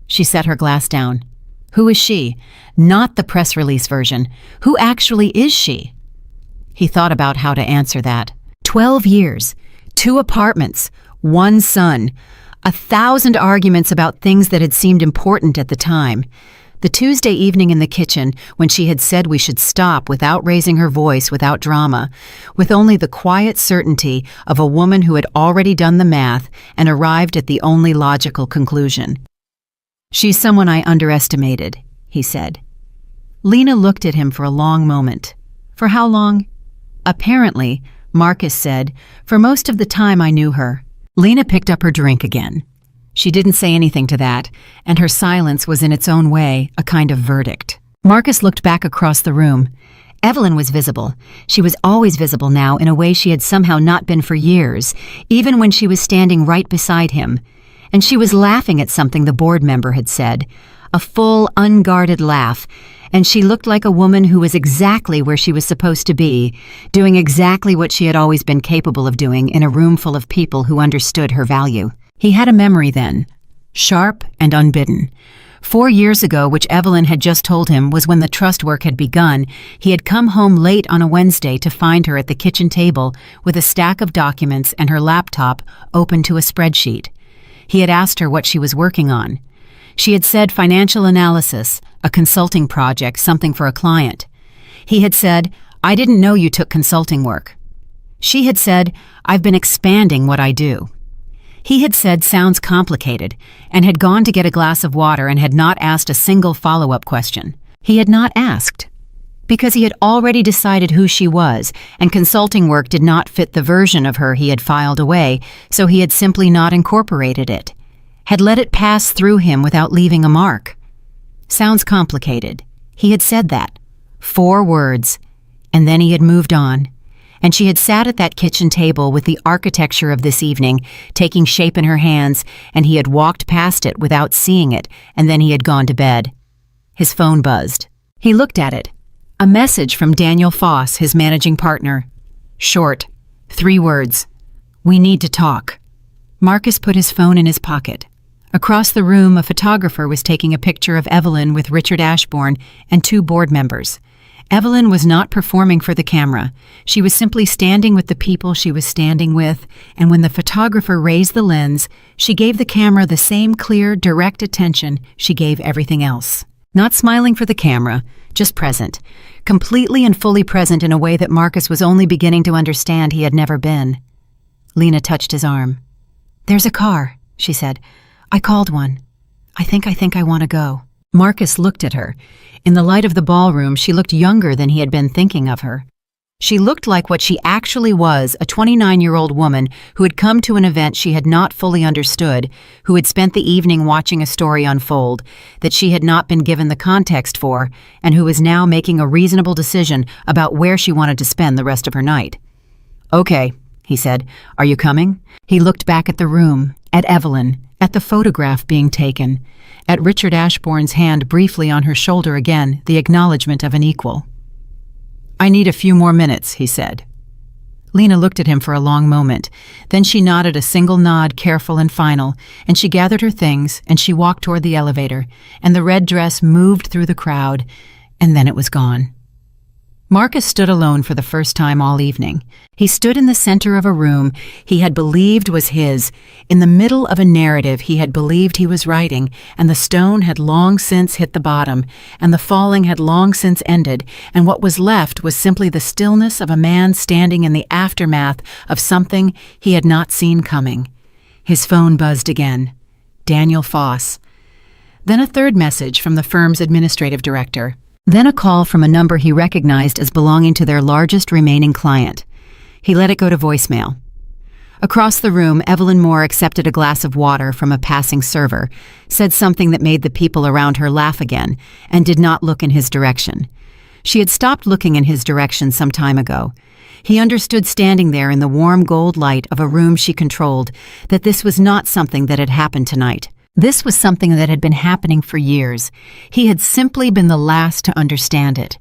Speaker 1: She set her glass down. "Who is she? Not the press release version. Who actually is she?" He thought about how to answer that. 12 years, 2 apartments, 1 son, 1,000 arguments about things that had seemed important at the time. The Tuesday evening in the kitchen, when she had said we should stop without raising her voice, without drama, with only the quiet certainty of a woman who had already done the math and arrived at the only logical conclusion. "She's someone I underestimated," he said. Lena looked at him for a long moment. "For how long?" "Apparently," Marcus said, "for most of the time I knew her." Lena picked up her drink again. She didn't say anything to that, and her silence was in its own way a kind of verdict. Marcus looked back across the room. Evelyn was visible. She was always visible now in a way she had somehow not been for years, even when she was standing right beside him. And she was laughing at something the board member had said, a full, unguarded laugh, and she looked like a woman who was exactly where she was supposed to be, doing exactly what she had always been capable of doing in a room full of people who understood her value. He had a memory then, sharp and unbidden. 4 years ago, which Evelyn had just told him was when the trust work had begun, he had come home late on a Wednesday to find her at the kitchen table with a stack of documents and her laptop open to a spreadsheet. He had asked her what she was working on. She had said financial analysis, a consulting project, something for a client. He had said, "I didn't know you took consulting work." She had said, "I've been expanding what I do." He had said, "Sounds complicated," and had gone to get a glass of water and had not asked a single follow-up question. He had not asked, because he had already decided who she was, and consulting work did not fit the version of her he had filed away, so he had simply not incorporated it, had let it pass through him without leaving a mark. Sounds complicated. He had said that. 4 words, and then he had moved on. And she had sat at that kitchen table with the architecture of this evening taking shape in her hands, and he had walked past it without seeing it, and then he had gone to bed. His phone buzzed. He looked at it. A message from Daniel Foss, his managing partner. Short, 3 words. "We need to talk." Marcus put his phone in his pocket. Across the room, a photographer was taking a picture of Evelyn with Richard Ashbourne and 2 board members. Evelyn was not performing for the camera. She was simply standing with the people she was standing with, and when the photographer raised the lens, she gave the camera the same clear, direct attention she gave everything else. Not smiling for the camera, just present, completely and fully present in a way that Marcus was only beginning to understand he had never been. Lena touched his arm. "There's a car," she said. "I called one. I think I want to go." Marcus looked at her. In the light of the ballroom, she looked younger than he had been thinking of her. She looked like what she actually was, a 29-year-old woman who had come to an event she had not fully understood, who had spent the evening watching a story unfold that she had not been given the context for, and who was now making a reasonable decision about where she wanted to spend the rest of her night. "Okay," he said. "Are you coming?" He looked back at the room, at Evelyn at the photograph being taken, at Richard Ashbourne's hand briefly on her shoulder again, the acknowledgement of an equal. "I need a few more minutes," he said. Lena looked at him for a long moment. Then she nodded a single nod, careful and final, and she gathered her things, and she walked toward the elevator, and the red dress moved through the crowd, and then it was gone. Marcus stood alone for the first time all evening. He stood in the center of a room he had believed was his, in the middle of a narrative he had believed he was writing, and the stone had long since hit the bottom, and the falling had long since ended, and what was left was simply the stillness of a man standing in the aftermath of something he had not seen coming. His phone buzzed again. Daniel Foss. Then a third message from the firm's administrative director. Then a call from a number he recognized as belonging to their largest remaining client. He let it go to voicemail. Across the room, Evelyn Moore accepted a glass of water from a passing server, said something that made the people around her laugh again, and did not look in his direction. She had stopped looking in his direction some time ago. He understood standing there in the warm gold light of a room she controlled that this was not something that had happened tonight. This was something that had been happening for years. He had simply been the last to understand it.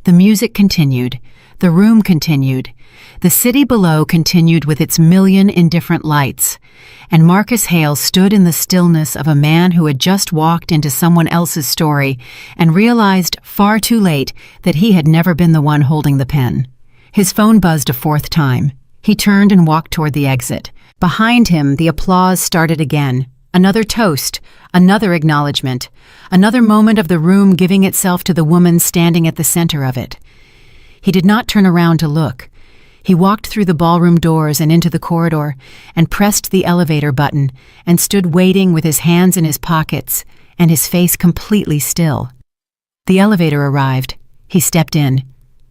Speaker 1: The music continued. The room continued. The city below continued with its million indifferent lights. And Marcus Hale stood in the stillness of a man who had just walked into someone else's story and realized far too late that he had never been the one holding the pen. His phone buzzed a fourth time. He turned and walked toward the exit. Behind him, the applause started again. Another toast, another acknowledgement, another moment of the room giving itself to the woman standing at the center of it. He did not turn around to look. He walked through the ballroom doors and into the corridor and pressed the elevator button and stood waiting with his hands in his pockets and his face completely still. The elevator arrived. He stepped in.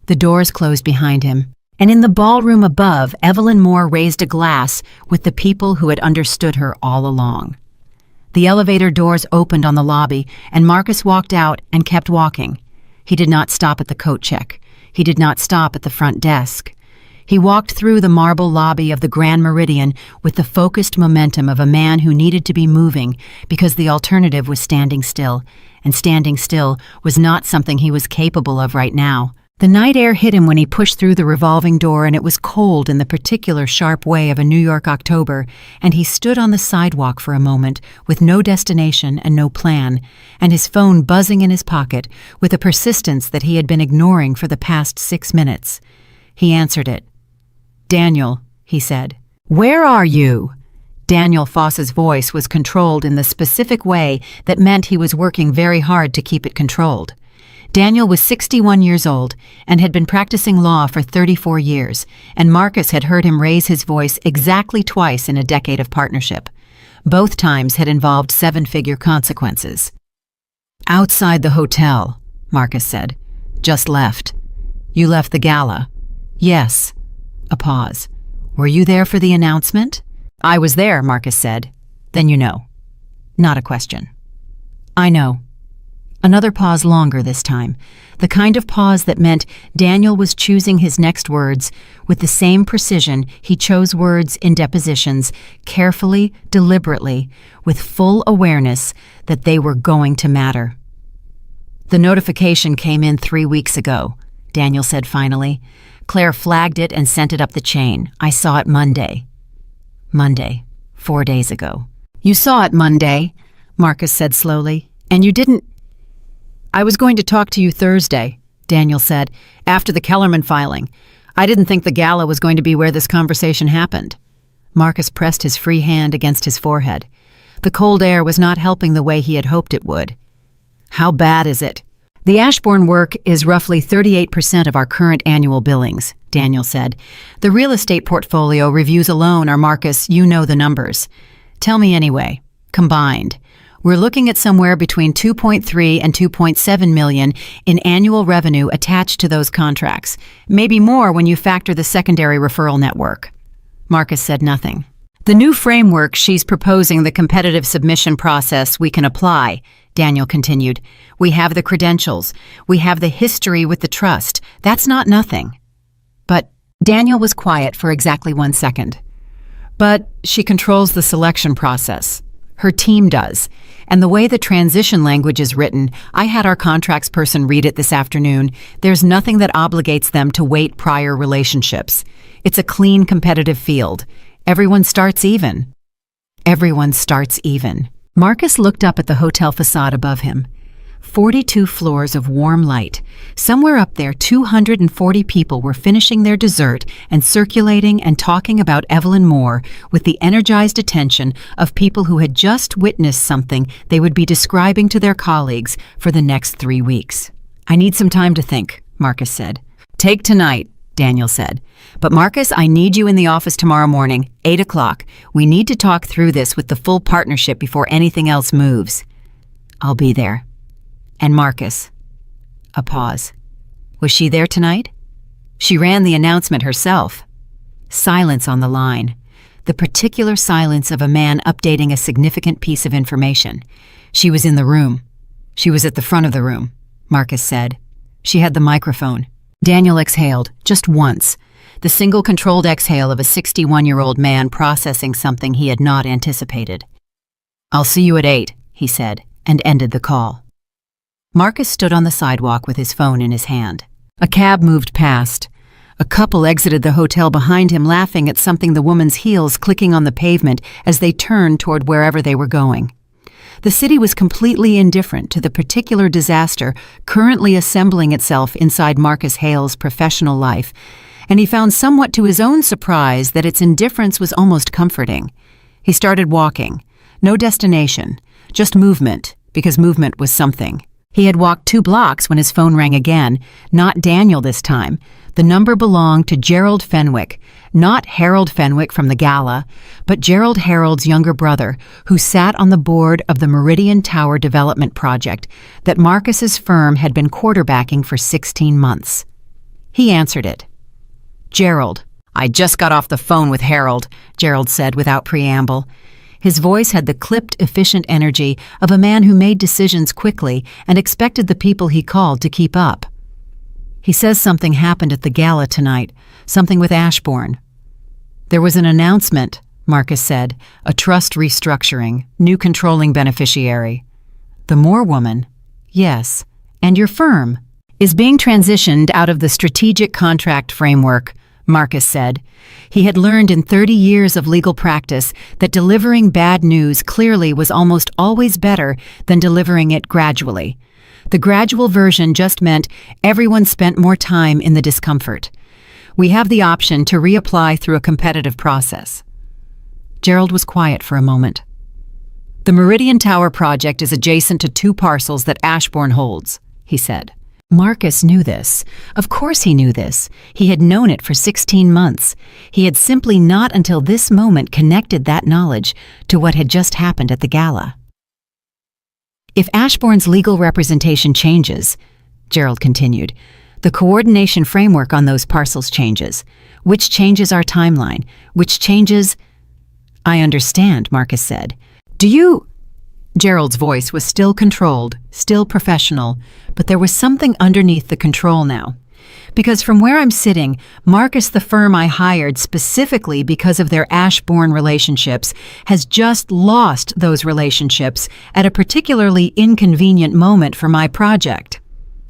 Speaker 1: The doors closed behind him. And in the ballroom above, Evelyn Moore raised a glass with the people who had understood her all along. The elevator doors opened on the lobby, and Marcus walked out and kept walking. He did not stop at the coat check. He did not stop at the front desk. He walked through the marble lobby of the Grand Meridian with the focused momentum of a man who needed to be moving because the alternative was standing still, and standing still was not something he was capable of right now. The night air hit him when he pushed through the revolving door, and it was cold in the particular sharp way of a New York October, and he stood on the sidewalk for a moment with no destination and no plan, and his phone buzzing in his pocket with a persistence that he had been ignoring for the past 6 minutes. He answered it. "Daniel," he said. "Where are you?" Daniel Foss's voice was controlled in the specific way that meant he was working very hard to keep it controlled. Daniel was 61 years old and had been practicing law for 34 years, and Marcus had heard him raise his voice exactly twice in a decade of partnership. Both times had involved 7-figure consequences. "Outside the hotel," Marcus said. "Just left." "You left the gala?" "Yes." A pause. "Were you there for the announcement?" "I was there," Marcus said. "Then you know." Not a question. "I know." Another pause, longer this time, the kind of pause that meant Daniel was choosing his next words with the same precision he chose words in depositions, carefully, deliberately, with full awareness that they were going to matter. "The notification came in 3 weeks ago," Daniel said finally. "Claire flagged it and sent it up the chain. I saw it Monday." Monday, 4 days ago. "You saw it Monday," Marcus said slowly, "and you didn't—" "I was going to talk to you Thursday," Daniel said, "after the Kellerman filing. I didn't think the gala was going to be where this conversation happened." Marcus pressed his free hand against his forehead. The cold air was not helping the way he had hoped it would. "How bad is it?" "The Ashbourne work is roughly 38% of our current annual billings," Daniel said. "The real estate portfolio reviews alone are, Marcus, you know the numbers. Tell me anyway, combined. We're looking at somewhere between 2.3 and 2.7 million in annual revenue attached to those contracts, maybe more when you factor the secondary referral network." Marcus said nothing. "The new framework she's proposing, the competitive submission process, we can apply," Daniel continued. "We have the credentials. We have the history with the trust. That's not nothing." "But—" Daniel was quiet for exactly 1 second. "But she controls the selection process. Her team does. And the way the transition language is written, I had our contracts person read it this afternoon. There's nothing that obligates them to wait prior relationships. It's a clean, competitive field. Everyone starts even. Everyone starts even. Marcus looked up at the hotel facade above him. 42 floors of warm light. Somewhere up there, 240 people were finishing their dessert and circulating and talking about Evelyn Moore with the energized attention of people who had just witnessed something they would be describing to their colleagues for the next 3 weeks. I need some time to think, Marcus said. Take tonight, Daniel said. But Marcus, I need you in the office tomorrow morning, 8 o'clock. We need to talk through this with the full partnership before anything else moves. I'll be there. And Marcus. A pause. Was she there tonight? She ran the announcement herself. Silence on the line. The particular silence of a man updating a significant piece of information. She was in the room. She was at the front of the room, Marcus said. She had the microphone. Daniel exhaled, just once. The single controlled exhale of a 61-year-old man processing something he had not anticipated. I'll see you at 8, he said, and ended the call. Marcus stood on the sidewalk with his phone in his hand. A cab moved past. A couple exited the hotel behind him, laughing at something the woman's heels clicking on the pavement as they turned toward wherever they were going. The city was completely indifferent to the particular disaster currently assembling itself inside Marcus Hale's professional life, and he found somewhat to his own surprise that its indifference was almost comforting. He started walking. No destination, just movement, because movement was something. He had walked 2 blocks when his phone rang again, not Daniel this time. The number belonged to Gerald Fenwick, not Harold Fenwick from the gala, but Gerald Harold's younger brother, who sat on the board of the Meridian Tower development project that Marcus's firm had been quarterbacking for 16 months. He answered it. Gerald. I just got off the phone with Harold, Gerald said without preamble. His voice had the clipped, efficient energy of a man who made decisions quickly and expected the people he called to keep up. He says something happened at the gala tonight, something with Ashbourne. There was an announcement, Marcus said, a trust restructuring, new controlling beneficiary. The Moore woman, yes, and your firm, is being transitioned out of the strategic contract framework, Marcus said. He had learned in 30 years of legal practice that delivering bad news clearly was almost always better than delivering it gradually. The gradual version just meant everyone spent more time in the discomfort. We have the option to reapply through a competitive process. Gerald was quiet for a moment. The Meridian Tower project is adjacent to 2 parcels that Ashbourne holds, he said. Marcus knew this. Of course he knew this. He had known it for 16 months. He had simply not until this moment connected that knowledge to what had just happened at the gala. If Ashbourne's legal representation changes, Gerald continued, the coordination framework on those parcels changes, which changes our timeline, which changes... I understand, Marcus said. Do you... Gerald's voice was still controlled, still professional, but there was something underneath the control now. Because from where I'm sitting, Marcus, the firm I hired specifically because of their Ashbourne relationships, has just lost those relationships at a particularly inconvenient moment for my project.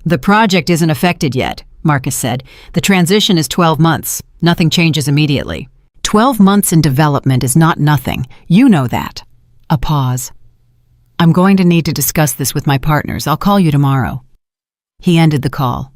Speaker 1: The project isn't affected yet, Marcus said. The transition is 12 months. Nothing changes immediately. 12 months in development is not nothing. You know that. A pause. I'm going to need to discuss this with my partners. I'll call you tomorrow. He ended the call.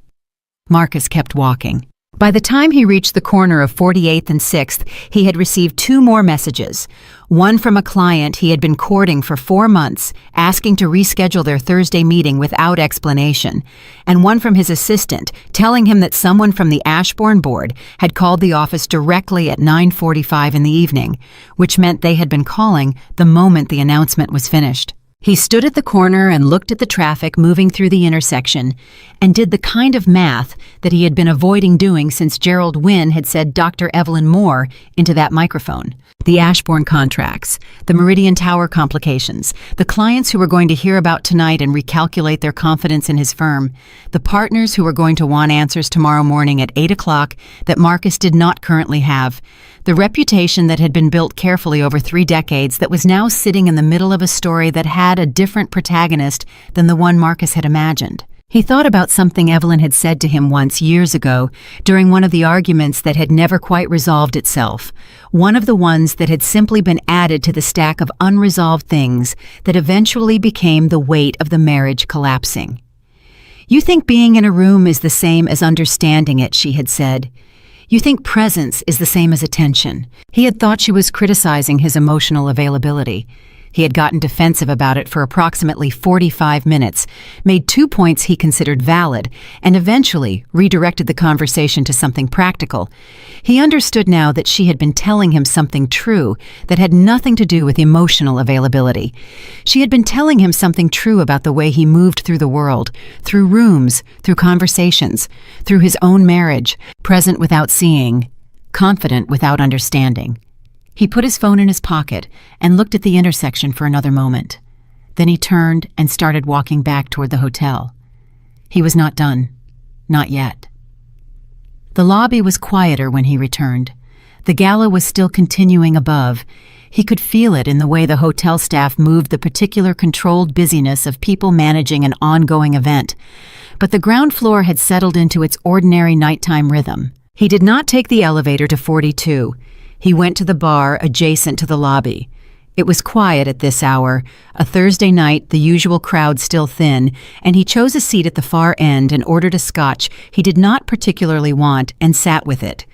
Speaker 1: Marcus kept walking. By the time he reached the corner of 48th and 6th, he had received 2 more messages. One from a client he had been courting for 4 months, asking to reschedule their Thursday meeting without explanation, and one from his assistant, telling him that someone from the Ashbourne board had called the office directly at 9:45 in the evening, which meant they had been calling the moment the announcement was finished. He stood at the corner and looked at the traffic moving through the intersection and did the kind of math that he had been avoiding doing since Gerald Wynne had said Dr. Evelyn Moore into that microphone. The Ashbourne contracts, the Meridian Tower complications, the clients who were going to hear about tonight and recalculate their confidence in his firm, the partners who were going to want answers tomorrow morning at 8 o'clock that Marcus did not currently have, the reputation that had been built carefully over 3 decades that was now sitting in the middle of a story that had a different protagonist than the one Marcus had imagined. He thought about something Evelyn had said to him once years ago during one of the arguments that had never quite resolved itself, one of the ones that had simply been added to the stack of unresolved things that eventually became the weight of the marriage collapsing. "You think being in a room is the same as understanding it," she had said. "You think presence is the same as attention." He had thought she was criticizing his emotional availability. He had gotten defensive about it for approximately 45 minutes, made 2 points he considered valid, and eventually redirected the conversation to something practical. He understood now that she had been telling him something true that had nothing to do with emotional availability. She had been telling him something true about the way he moved through the world, through rooms, through conversations, through his own marriage, present without seeing, confident without understanding. He put his phone in his pocket and looked at the intersection for another moment. Then he turned and started walking back toward the hotel. He was not done. Not yet. The lobby was quieter when he returned. The gala was still continuing above. He could feel it in the way the hotel staff moved the particular controlled busyness of people managing an ongoing event. But the ground floor had settled into its ordinary nighttime rhythm. He did not take the elevator to 42. He went to the bar adjacent to the lobby. It was quiet at this hour, a Thursday night, the usual crowd still thin, and he chose a seat at the far end and ordered a scotch he did not particularly want and sat with it.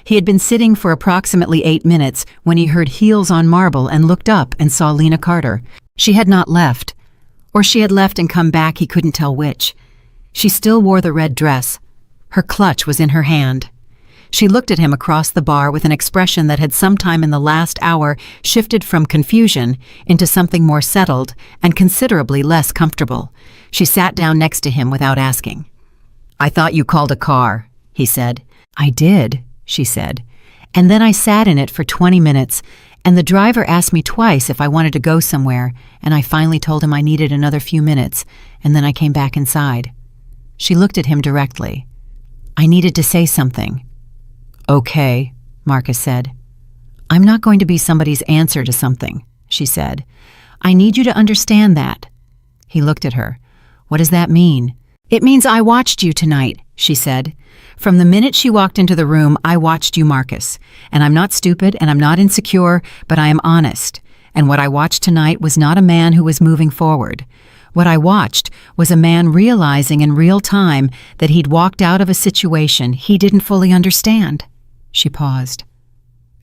Speaker 1: He had been sitting for approximately 8 minutes when he heard heels on marble and looked up and saw Lena Carter. She had not left. Or she had left and come back, he couldn't tell which. She still wore the red dress. Her clutch was in her hand. She looked at him across the bar with an expression that had sometime in the last hour shifted from confusion into something more settled and considerably less comfortable. She sat down next to him without asking. "I thought you called a car," he said. "I did," she said. "And then I sat in it for 20 minutes, and the driver asked me twice if I wanted to go somewhere, and I finally told him I needed another few minutes, and then I came back inside." She looked at him directly. "I needed to say something." "Okay," Marcus said. "I'm not going to be somebody's answer to something," she said. "I need you to understand that." He looked at her. "What does that mean?" "It means I watched you tonight," she said. "From the minute she walked into the room, I watched you, Marcus. And I'm not stupid and I'm not insecure, but I am honest. And what I watched tonight was not a man who was moving forward. What I watched was a man realizing in real time that he'd walked out of a situation he didn't fully understand." She paused.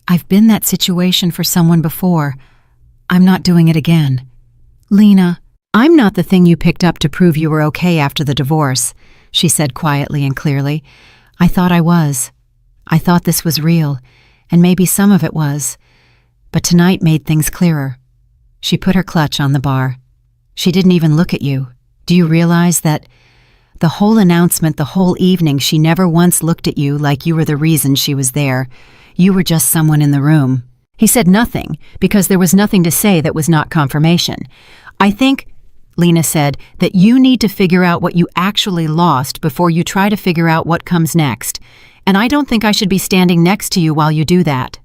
Speaker 1: "I've been that situation for someone before. I'm not doing it again." "Lena, I'm not the thing you picked up to prove you were okay after the divorce," she said quietly and clearly. "I thought I was. I thought this was real, and maybe some of it was. But tonight made things clearer." She put her clutch on the bar. "She didn't even look at you. Do you realize that the whole announcement, the whole evening, she never once looked at you like you were the reason she was there. You were just someone in the room." He said nothing, because there was nothing to say that was not confirmation. "I think," Lena said, "that you need to figure out what you actually lost before you try to figure out what comes next. And I don't think I should be standing next to you while you do that."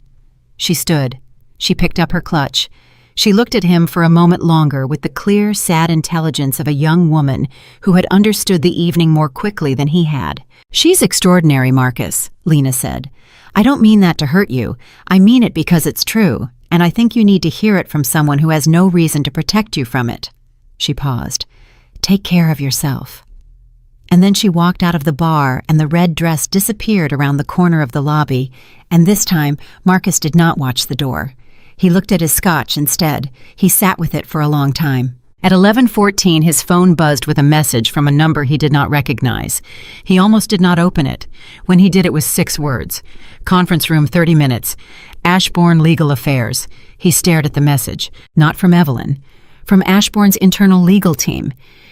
Speaker 1: She stood. She picked up her clutch. She looked at him for a moment longer with the clear, sad intelligence of a young woman who had understood the evening more quickly than he had. "She's extraordinary, Marcus," Lena said. "I don't mean that to hurt you. I mean it because it's true, and I think you need to hear it from someone who has no reason to protect you from it." She paused. "Take care of yourself." And then she walked out of the bar, and the red dress disappeared around the corner of the lobby, and this time Marcus did not watch the door. He looked at his scotch instead. He sat with it for a long time. At 11:14, his phone buzzed with a message from a number he did not recognize. He almost did not open it. When he did, it was 6 words. "Conference room, 30 minutes. Ashbourne Legal Affairs." He stared at the message. Not from Evelyn. From Ashbourne's internal legal team.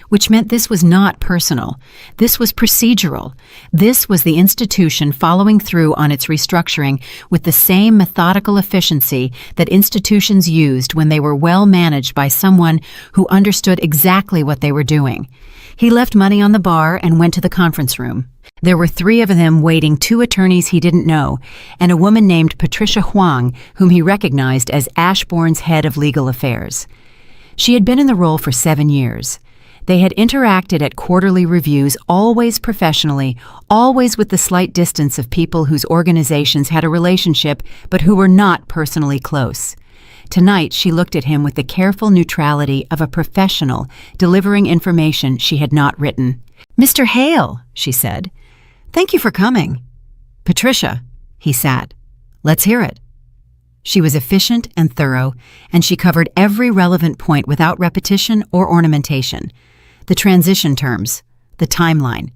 Speaker 1: which meant this was not personal. This was procedural. This was the institution following through on its restructuring with the same methodical efficiency that institutions used when they were well managed by someone who understood exactly what they were doing. He left money on the bar and went to the conference room. There were 3 of them waiting, 2 attorneys he didn't know, and a woman named Patricia Huang, whom he recognized as Ashbourne's head of legal affairs. She had been in the role for 7 years. They had interacted at quarterly reviews, always professionally, always with the slight distance of people whose organizations had a relationship but who were not personally close. Tonight, she looked at him with the careful neutrality of a professional delivering information she had not written. "Mr. Hale," she said. "Thank you for coming." "Patricia," he sat. "Let's hear it." She was efficient and thorough, and she covered every relevant point without repetition or ornamentation. The transition terms, the timeline,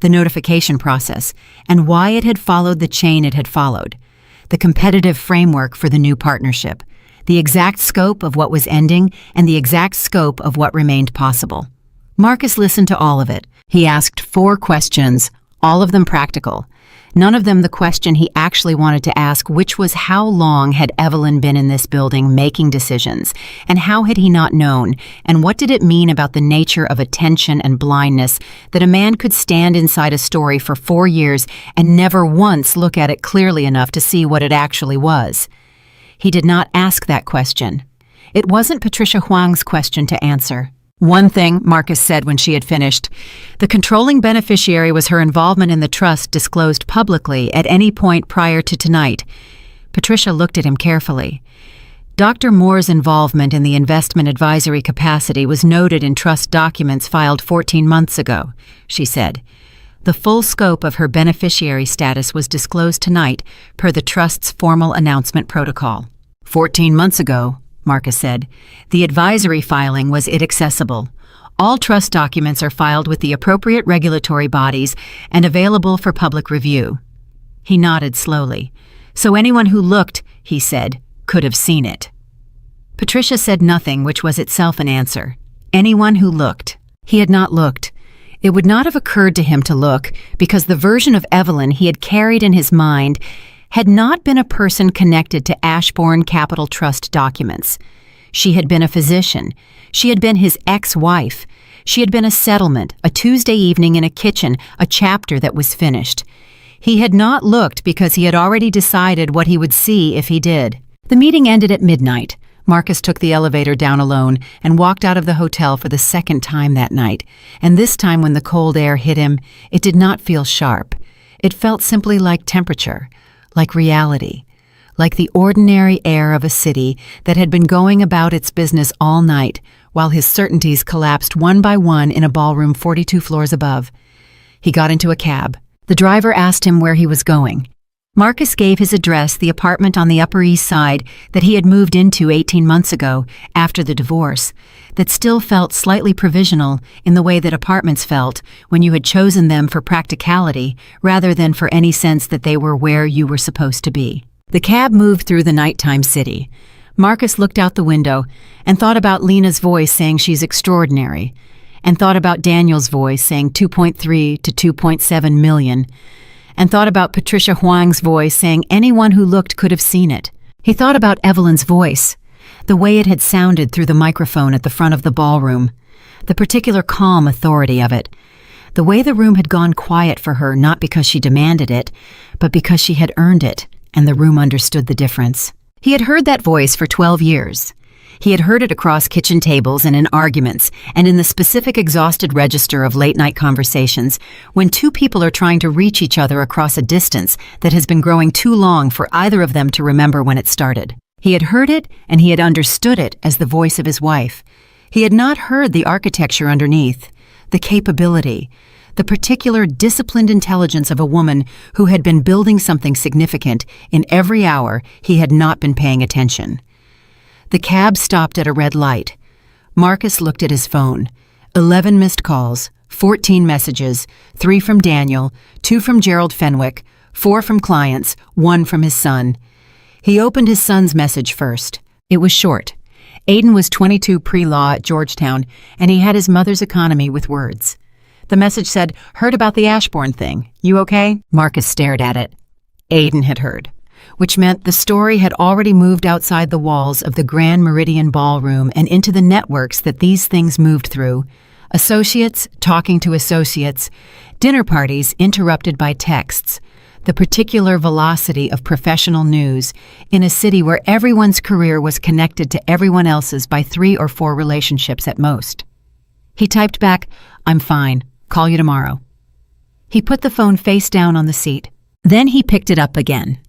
Speaker 1: the notification process, and why it had followed the chain it had followed, the competitive framework for the new partnership, the exact scope of what was ending, and the exact scope of what remained possible. Marcus listened to all of it. He asked 4 questions, all of them practical. None of them the question he actually wanted to ask, which was how long had Evelyn been in this building making decisions, and how had he not known, and what did it mean about the nature of attention and blindness that a man could stand inside a story for 4 years and never once look at it clearly enough to see what it actually was. He did not ask that question. It wasn't Patricia Huang's question to answer. "One thing," Marcus said when she had finished. "The controlling beneficiary was her involvement in the trust disclosed publicly at any point prior to tonight." Patricia looked at him carefully. "Dr. Moore's involvement in the investment advisory capacity was noted in trust documents filed 14 months ago," she said. "The full scope of her beneficiary status was disclosed tonight per the trust's formal announcement protocol." 14 months ago, Marcus said. "The advisory filing was inaccessible. All trust documents are filed with the appropriate regulatory bodies and available for public review." He nodded slowly. "So anyone who looked," he said, "could have seen it." Patricia said nothing, which was itself an answer. Anyone who looked. He had not looked. It would not have occurred to him to look, because the version of Evelyn he had carried in his mind had not been a person connected to Ashbourne Capital Trust documents. She had been a physician. She had been his ex-wife. She had been a settlement, a Tuesday evening in a kitchen, a chapter that was finished. He had not looked because he had already decided what he would see if he did. The meeting ended at midnight. Marcus took the elevator down alone and walked out of the hotel for the 2nd time that night, and this time when the cold air hit him, it did not feel sharp. It felt simply like temperature, like reality, like the ordinary air of a city that had been going about its business all night while his certainties collapsed one by one in a ballroom 42 floors above. He got into a cab. The driver asked him where he was going. Marcus gave his address, the apartment on the Upper East Side that he had moved into 18 months ago after the divorce, that still felt slightly provisional in the way that apartments felt when you had chosen them for practicality rather than for any sense that they were where you were supposed to be. The cab moved through the nighttime city. Marcus looked out the window and thought about Lena's voice saying she's extraordinary, and thought about Daniel's voice saying 2.3 to 2.7 million, and thought about Patricia Huang's voice saying anyone who looked could have seen it. He thought about Evelyn's voice, the way it had sounded through the microphone at the front of the ballroom, the particular calm authority of it, the way the room had gone quiet for her not because she demanded it, but because she had earned it, and the room understood the difference. He had heard that voice for 12 years. He had heard it across kitchen tables and in arguments and in the specific exhausted register of late-night conversations when 2 people are trying to reach each other across a distance that has been growing too long for either of them to remember when it started. He had heard it and he had understood it as the voice of his wife. He had not heard the architecture underneath, the capability, the particular disciplined intelligence of a woman who had been building something significant in every hour he had not been paying attention. The cab stopped at a red light. Marcus looked at his phone. 11 missed calls, 14 messages, 3 from Daniel, 2 from Gerald Fenwick, 4 from clients, 1 from his son. He opened his son's message first. It was short. Aiden was 22 pre-law at Georgetown, and he had his mother's economy with words. The message said, "Heard about the Ashbourne thing. You okay?" Marcus stared at it. Aiden had heard, which meant the story had already moved outside the walls of the Grand Meridian Ballroom and into the networks that these things moved through. Associates talking to associates, dinner parties interrupted by texts, the particular velocity of professional news in a city where everyone's career was connected to everyone else's by 3 or 4 relationships at most. He typed back, "I'm fine. Call you tomorrow." He put the phone face down on the seat. Then he picked it up again.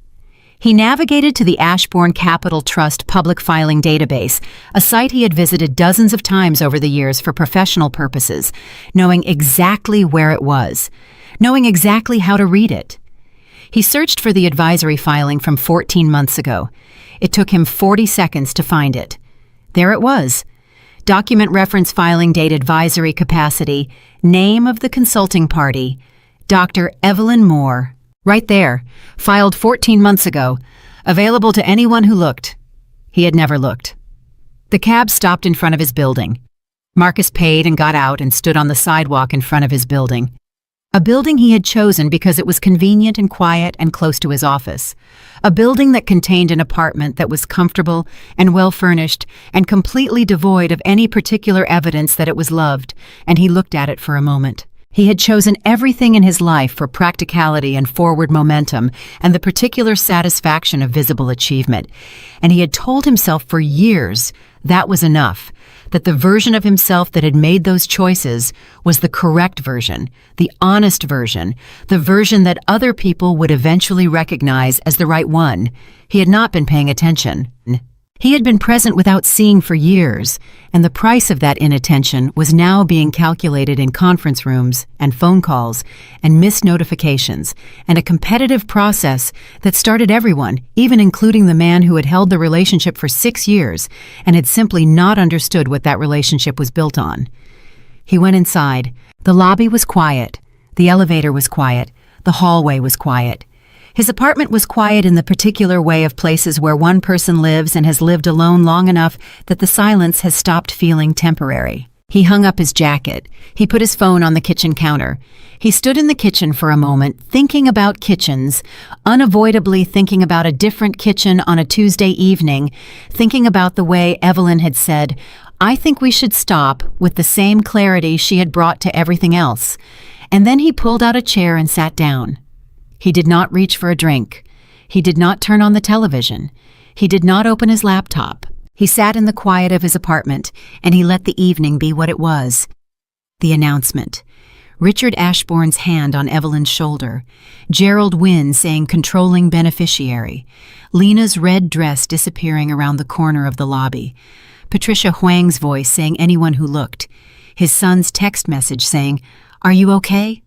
Speaker 1: He navigated to the Ashbourne Capital Trust public filing database, a site he had visited dozens of times over the years for professional purposes, knowing exactly where it was, knowing exactly how to read it. He searched for the advisory filing from 14 months ago. It took him 40 seconds to find it. There it was. Document reference filing date advisory capacity, name of the consulting party, Dr. Evelyn Moore. Right there, filed 14 months ago, available to anyone who looked. He had never looked. The cab stopped in front of his building. Marcus paid and got out and stood on the sidewalk in front of his building. A building he had chosen because it was convenient and quiet and close to his office. A building that contained an apartment that was comfortable and well-furnished and completely devoid of any particular evidence that it was loved, and he looked at it for a moment. He had chosen everything in his life for practicality and forward momentum and the particular satisfaction of visible achievement. And he had told himself for years that was enough, that the version of himself that had made those choices was the correct version, the honest version, the version that other people would eventually recognize as the right one. He had not been paying attention. He had been present without seeing for years, and the price of that inattention was now being calculated in conference rooms and phone calls and missed notifications and a competitive process that started everyone, even including the man who had held the relationship for 6 years and had simply not understood what that relationship was built on. He went inside. The lobby was quiet. The elevator was quiet. The hallway was quiet. His apartment was quiet in the particular way of places where one person lives and has lived alone long enough that the silence has stopped feeling temporary. He hung up his jacket. He put his phone on the kitchen counter. He stood in the kitchen for a moment, thinking about kitchens, unavoidably thinking about a different kitchen on a Tuesday evening, thinking about the way Evelyn had said, "I think we should stop," with the same clarity she had brought to everything else. And then he pulled out a chair and sat down. He did not reach for a drink. He did not turn on the television. He did not open his laptop. He sat in the quiet of his apartment, and he let the evening be what it was. The announcement. Richard Ashbourne's hand on Evelyn's shoulder. Gerald Wynne saying controlling beneficiary. Lena's red dress disappearing around the corner of the lobby. Patricia Huang's voice saying anyone who looked. His son's text message saying, "Are you okay?"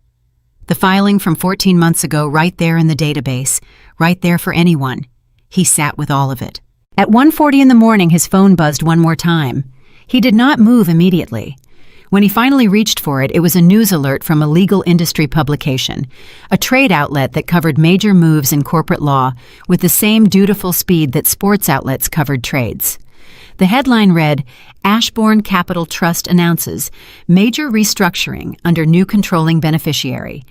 Speaker 1: The filing from 14 months ago right there in the database, right there for anyone. He sat with all of it. At 1:40 in the morning, his phone buzzed one more time. He did not move immediately. When he finally reached for it, it was a news alert from a legal industry publication, a trade outlet that covered major moves in corporate law with the same dutiful speed that sports outlets covered trades. The headline read, "Ashbourne Capital Trust announces major restructuring under new controlling beneficiary.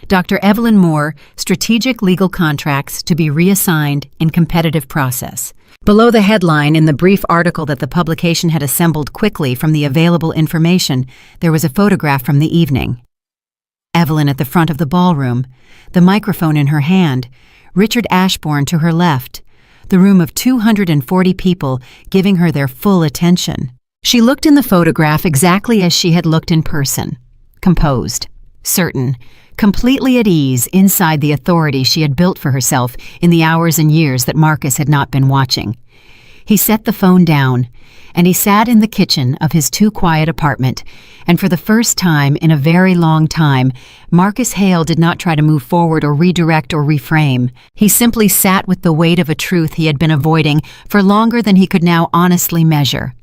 Speaker 1: Dr. Evelyn Moore, strategic legal contracts to be reassigned in competitive process." Below the headline, in the brief article that the publication had assembled quickly from the available information, there was a photograph from the evening. Evelyn at the front of the ballroom, the microphone in her hand, Richard Ashbourne to her left, the room of 240 people giving her their full attention. She looked in the photograph exactly as she had looked in person, composed, certain, completely at ease inside the authority she had built for herself in the hours and years that Marcus had not been watching. He set the phone down, and he sat in the kitchen of his too-quiet apartment, and for the first time in a very long time, Marcus Hale did not try to move forward or redirect or reframe. He simply sat with the weight of a truth he had been avoiding for longer than he could now honestly measure.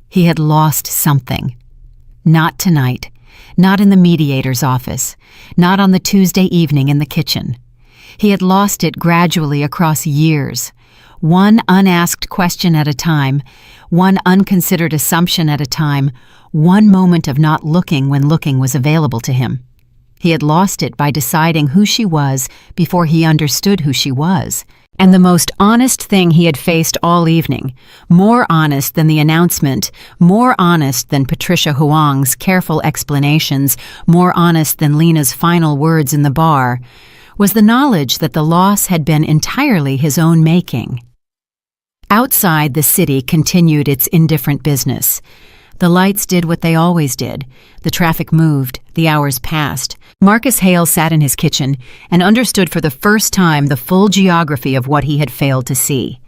Speaker 1: He had lost something. Not tonight, not in the mediator's office, not on the Tuesday evening in the kitchen. He had lost it gradually across years. one unasked question at a time, one unconsidered assumption at a time, one moment of not looking when looking was available to him. He had lost it by deciding who she was before he understood who she was. And the most honest thing he had faced all evening, more honest than the announcement, more honest than Patricia Huang's careful explanations, more honest than Lena's final words in the bar, was the knowledge that the loss had been entirely his own making. Outside, the city continued its indifferent business. The lights did what they always did. The traffic moved. The hours passed. Marcus Hale sat in his kitchen and understood for the first time the full geography of what he had failed to see.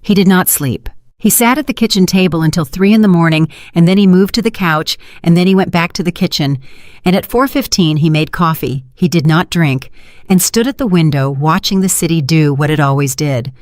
Speaker 1: He did not sleep. He sat at the kitchen table until 3 a.m, and then he moved to the couch, and then he went back to the kitchen, and at 4:15 he made coffee. He did not drink, and stood at the window watching the city do what it always did.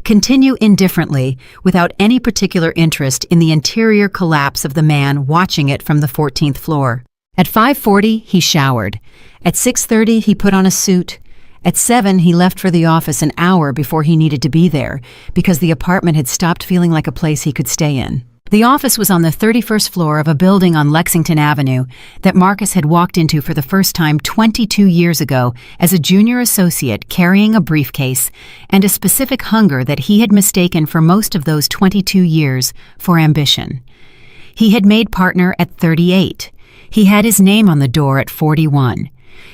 Speaker 1: Continue indifferently, without any particular interest in the interior collapse of the man watching it from the 14th floor. At 5:40, he showered. At 6:30, he put on a suit. At 7, he left for the office an hour before he needed to be there, because the apartment had stopped feeling like a place he could stay in. The office was on the 31st floor of a building on Lexington Avenue that Marcus had walked into for the first time 22 years ago as a junior associate carrying a briefcase and a specific hunger that he had mistaken for most of those 22 years for ambition. He had made partner at 38. He had his name on the door at 41.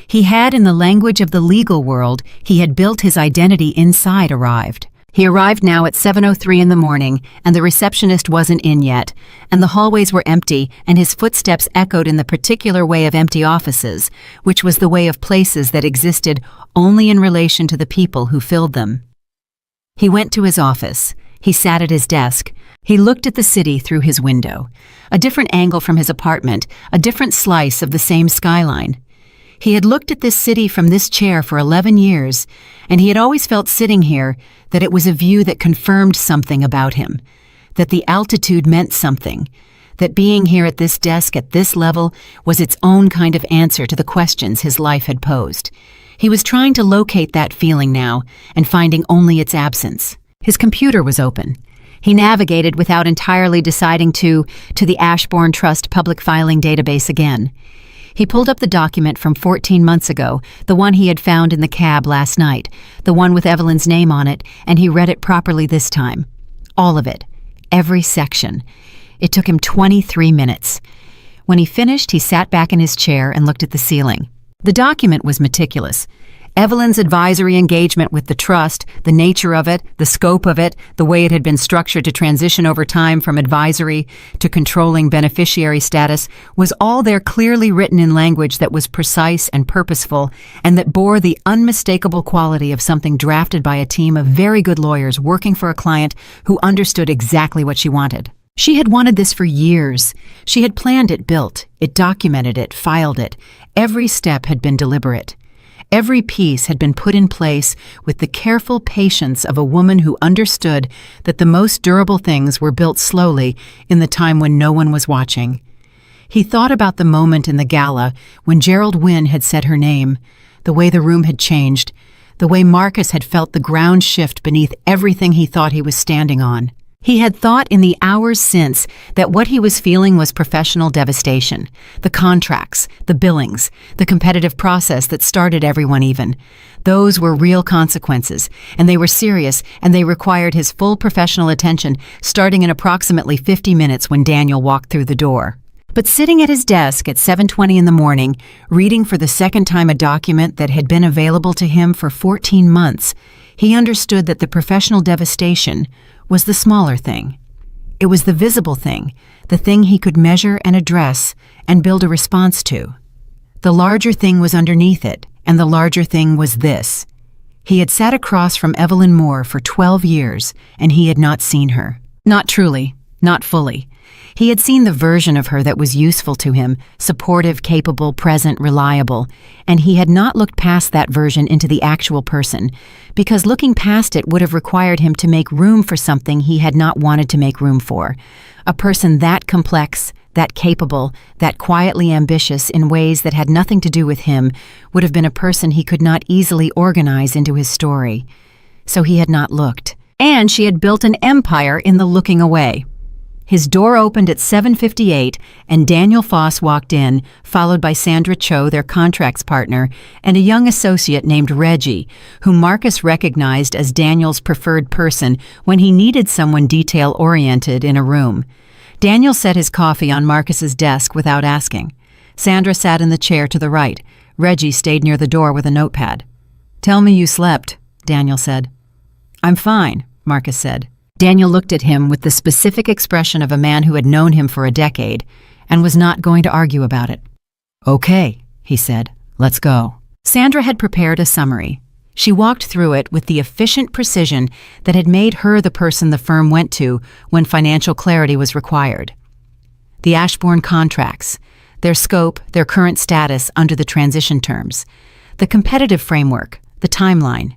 Speaker 1: He had, in the language of the legal world, he had built his identity inside arrived. He arrived now at 7:03 in the morning, and the receptionist wasn't in yet, and the hallways were empty, and his footsteps echoed in the particular way of empty offices, which was the way of places that existed only in relation to the people who filled them. He went to his office. He sat at his desk. He looked at the city through his window, a different angle from his apartment, a different slice of the same skyline. He had looked at this city from this chair for 11 years, and he had always felt sitting here that it was a view that confirmed something about him, that the altitude meant something, that being here at this desk at this level was its own kind of answer to the questions his life had posed. He was trying to locate that feeling now and finding only its absence. His computer was open. He navigated without entirely deciding to the Ashbourne Trust public filing database again. He pulled up the document from 14 months ago, the one he had found in the cab last night, the one with Evelyn's name on it, and he read it properly this time. All of it. Every section. It took him 23 minutes. When he finished, he sat back in his chair and looked at the ceiling. The document was meticulous. Evelyn's advisory engagement with the trust, the nature of it, the scope of it, the way it had been structured to transition over time from advisory to controlling beneficiary status, was all there clearly written in language that was precise and purposeful, and that bore the unmistakable quality of something drafted by a team of very good lawyers working for a client who understood exactly what she wanted. She had wanted this for years. She had planned it, built it, documented it, filed it. Every step had been deliberate. Every piece had been put in place with the careful patience of a woman who understood that the most durable things were built slowly in the time when no one was watching. He thought about the moment in the gala when Gerald Wynne had said her name, the way the room had changed, the way Marcus had felt the ground shift beneath everything he thought he was standing on. He had thought in the hours since that what he was feeling was professional devastation. The contracts, the billings, the competitive process that started everyone even. Those were real consequences, and they were serious, and they required his full professional attention, starting in approximately 50 minutes when Daniel walked through the door. But sitting at his desk at 7:20 in the morning, reading for the second time a document that had been available to him for 14 months, he understood that the professional devastation was the smaller thing. It was the visible thing, the thing he could measure and address and build a response to. The larger thing was underneath it, and the larger thing was this. He had sat across from Evelyn Moore for 12 years, and he had not seen her. Not truly, not fully. He had seen the version of her that was useful to him, supportive, capable, present, reliable, and he had not looked past that version into the actual person, because looking past it would have required him to make room for something he had not wanted to make room for. A person that complex, that capable, that quietly ambitious in ways that had nothing to do with him would have been a person he could not easily organize into his story. So he had not looked. and she had built an empire in the looking away. His door opened at 7:58, and Daniel Foss walked in, followed by Sandra Cho, their contracts partner, and a young associate named Reggie, whom Marcus recognized as Daniel's preferred person when he needed someone detail-oriented in a room. Daniel set his coffee on Marcus's desk without asking. Sandra sat in the chair to the right. Reggie stayed near the door with a notepad. "Tell me you slept," Daniel said. "I'm fine," Marcus said. Daniel looked at him with the specific expression of a man who had known him for a decade and was not going to argue about it. "Okay," he said. "Let's go." Sandra had prepared a summary. She walked through it with the efficient precision that had made her the person the firm went to when financial clarity was required. The Ashbourne contracts, their scope, their current status under the transition terms, the competitive framework, the timeline,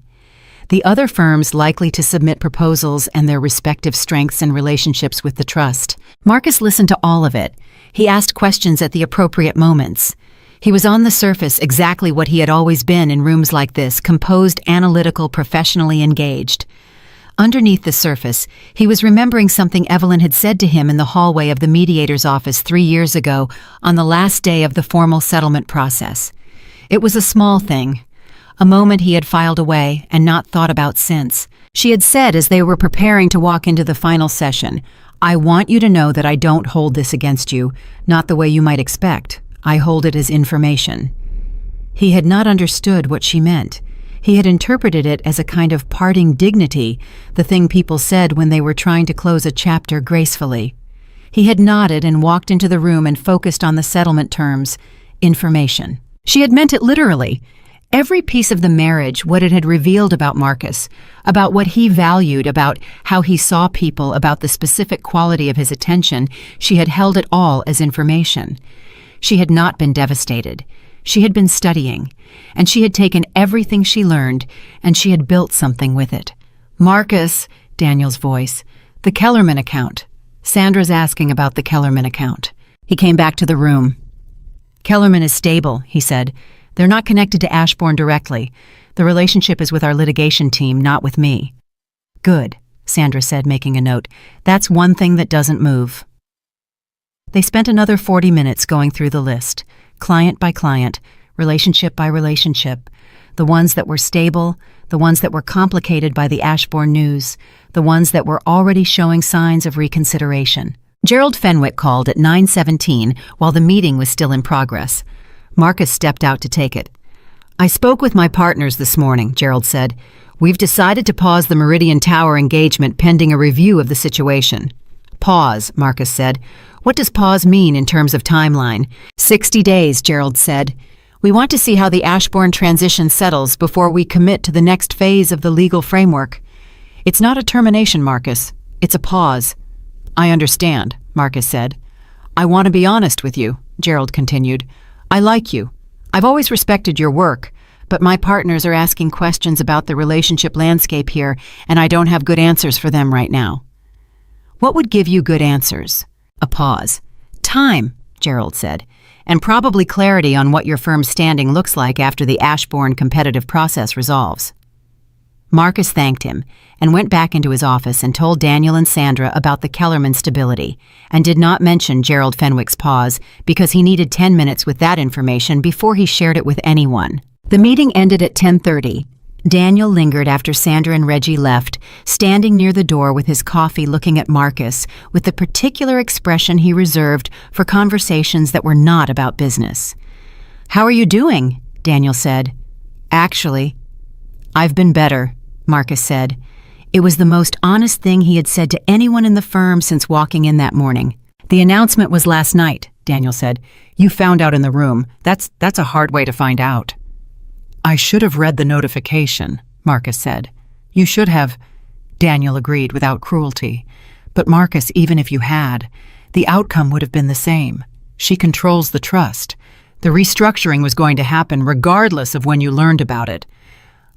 Speaker 1: the other firms likely to submit proposals and their respective strengths and relationships with the trust. Marcus listened to all of it. He asked questions at the appropriate moments. He was on the surface exactly what he had always been in rooms like this, composed, analytical, professionally engaged. Underneath the surface, he was remembering something Evelyn had said to him in the hallway of the mediator's office 3 years ago on the last day of the formal settlement process. It was a small thing, a moment he had filed away and not thought about since. She had said as they were preparing to walk into the final session, "I want you to know that I don't hold this against you, not the way you might expect. I hold it as information." He had not understood what she meant. He had interpreted it as a kind of parting dignity, the thing people said when they were trying to close a chapter gracefully. He had nodded and walked into the room and focused on the settlement terms, information. She had meant it literally. Every piece of the marriage, what it had revealed about Marcus, about what he valued, about how he saw people, about the specific quality of his attention, she had held it all as information. She had not been devastated. She had been studying, and she had taken everything she learned, and she had built something with it. "Marcus," Daniel's voice, "the Kellerman account." Sandra's asking about the Kellerman account. He came back to the room. "Kellerman is stable," he said. "They're not connected to Ashbourne directly. The relationship is with our litigation team, not with me." "Good," Sandra said, making a note. "That's one thing that doesn't move." They spent another 40 minutes going through the list, client by client, relationship by relationship, the ones that were stable, the ones that were complicated by the Ashbourne news, the ones that were already showing signs of reconsideration. Gerald Fenwick called at 9:17 while the meeting was still in progress. Marcus stepped out to take it. "I spoke with my partners this morning," Gerald said. "We've decided to pause the Meridian Tower engagement pending a review of the situation." "Pause," Marcus said. "What does pause mean in terms of timeline?" 60 days, Gerald said. "We want to see how the Ashbourne transition settles before we commit to the next phase of the legal framework. It's not a termination, Marcus. It's a pause." "I understand," Marcus said. "I want to be honest with you," Gerald continued. "I like you. I've always respected your work, but my partners are asking questions about the relationship landscape here, and I don't have good answers for them right now." "What would give you good answers?" A pause. "Time," Gerald said, "and probably clarity on what your firm's standing looks like after the Ashbourne competitive process resolves." Marcus thanked him and went back into his office and told Daniel and Sandra about the Kellerman stability and did not mention Gerald Fenwick's pause because he needed 10 minutes with that information before he shared it with anyone. The meeting ended at 10:30. Daniel lingered after Sandra and Reggie left, standing near the door with his coffee looking at Marcus with the particular expression he reserved for conversations that were not about business. "How are you doing?" Daniel said. "Actually, I've been better," Marcus said. It was the most honest thing he had said to anyone in the firm since walking in that morning. "The announcement was last night," Daniel said. "You found out in the room. That's a hard way to find out." "I should have read the notification," Marcus said. "You should have," Daniel agreed without cruelty. "But Marcus, even if you had, the outcome would have been the same. She controls the trust. The restructuring was going to happen regardless of when you learned about it."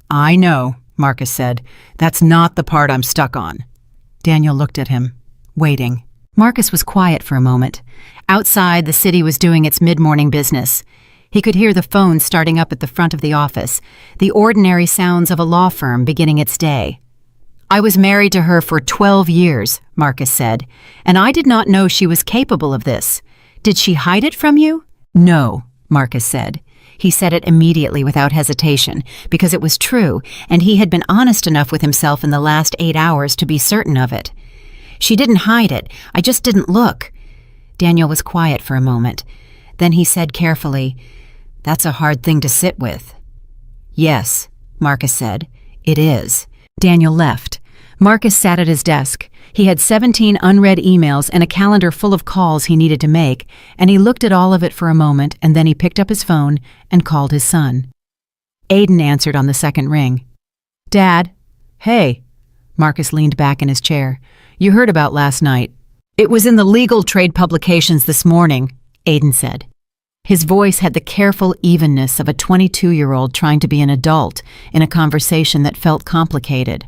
Speaker 1: "I know," Marcus said. "That's not the part I'm stuck on." Daniel looked at him, waiting. Marcus was quiet for a moment. Outside, the city was doing its mid-morning business. He could hear the phone starting up at the front of the office, the ordinary sounds of a law firm beginning its day. I was married to her for 12 years, Marcus said, and I did not know she was capable of this. Did she hide it from you? No, Marcus said. He said it immediately without hesitation, because it was true, and he had been honest enough with himself in the last 8 hours to be certain of it. She didn't hide it. I just didn't look. Daniel was quiet for a moment. Then he said carefully, "That's a hard thing to sit with." "Yes," Marcus said, "it is." Daniel left. Marcus sat at his desk. He had 17 unread emails and a calendar full of calls he needed to make, and he looked at all of it for a moment, and then he picked up his phone and called his son. Aiden answered on the second ring. "Dad." "Hey." Marcus leaned back in his chair. "You heard about last night." "It was in the legal trade publications this morning," Aiden said. His voice had the careful evenness of a 22-year-old trying to be an adult in a conversation that felt complicated.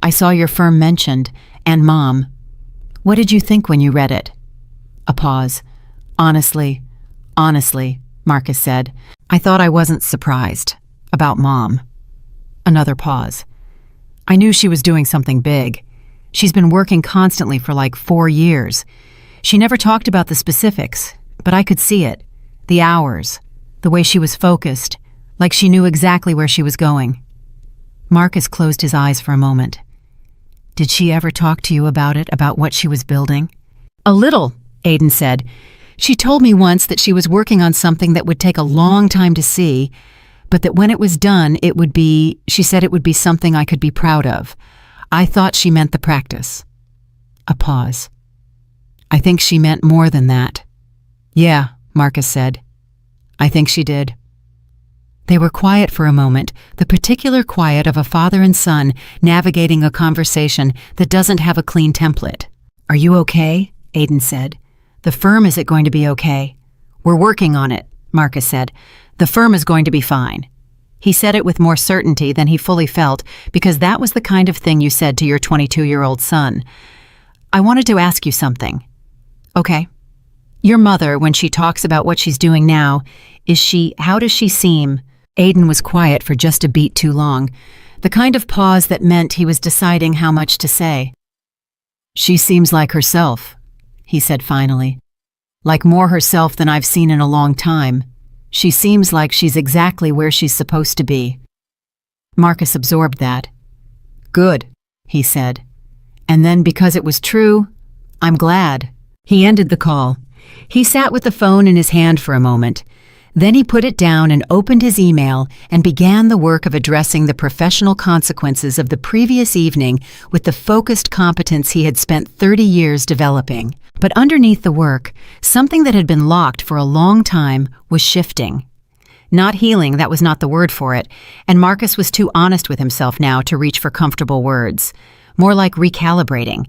Speaker 1: "I saw your firm mentioned, and Mom. What did you think when you read it?" A pause. Honestly, Marcus said, "I thought I wasn't surprised. About Mom." Another pause. "I knew she was doing something big. She's been working constantly for like 4 years. She never talked about the specifics, but I could see it. The hours, the way she was focused, like she knew exactly where she was going." Marcus closed his eyes for a moment. "Did she ever talk to you about it, about what she was building?" "A little," Aiden said. "She told me once that she was working on something that would take a long time to see, but that when it was done, she said it would be something I could be proud of. I thought she meant the practice." A pause. "I think she meant more than that." "Yeah," Marcus said. "I think she did." They were quiet for a moment, the particular quiet of a father and son navigating a conversation that doesn't have a clean template. "Are you okay?" Aiden said. "The firm isn't going to be okay." "We're working on it," Marcus said. "The firm is going to be fine." He said it with more certainty than he fully felt, because that was the kind of thing you said to your 22-year-old son. "I wanted to ask you something." "Okay." "Your mother, when she talks about what she's doing now, how does she seem?" Aiden was quiet for just a beat too long, the kind of pause that meant he was deciding how much to say. "She seems like herself," he said finally. "Like more herself than I've seen in a long time. She seems like she's exactly where she's supposed to be." Marcus absorbed that. "Good," he said. And then, because it was true, "I'm glad." He ended the call. He sat with the phone in his hand for a moment. Then he put it down and opened his email and began the work of addressing the professional consequences of the previous evening with the focused competence he had spent 30 years developing. But underneath the work, something that had been locked for a long time was shifting. Not healing, that was not the word for it, and Marcus was too honest with himself now to reach for comfortable words. More like recalibrating,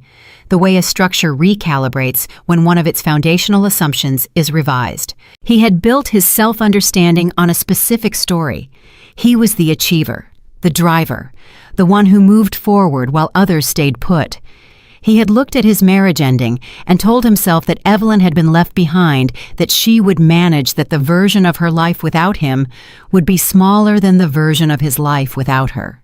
Speaker 1: the way a structure recalibrates when one of its foundational assumptions is revised. He had built his self-understanding on a specific story. He was the achiever, the driver, the one who moved forward while others stayed put. He had looked at his marriage ending and told himself that Evelyn had been left behind, that she would manage, that the version of her life without him would be smaller than the version of his life without her.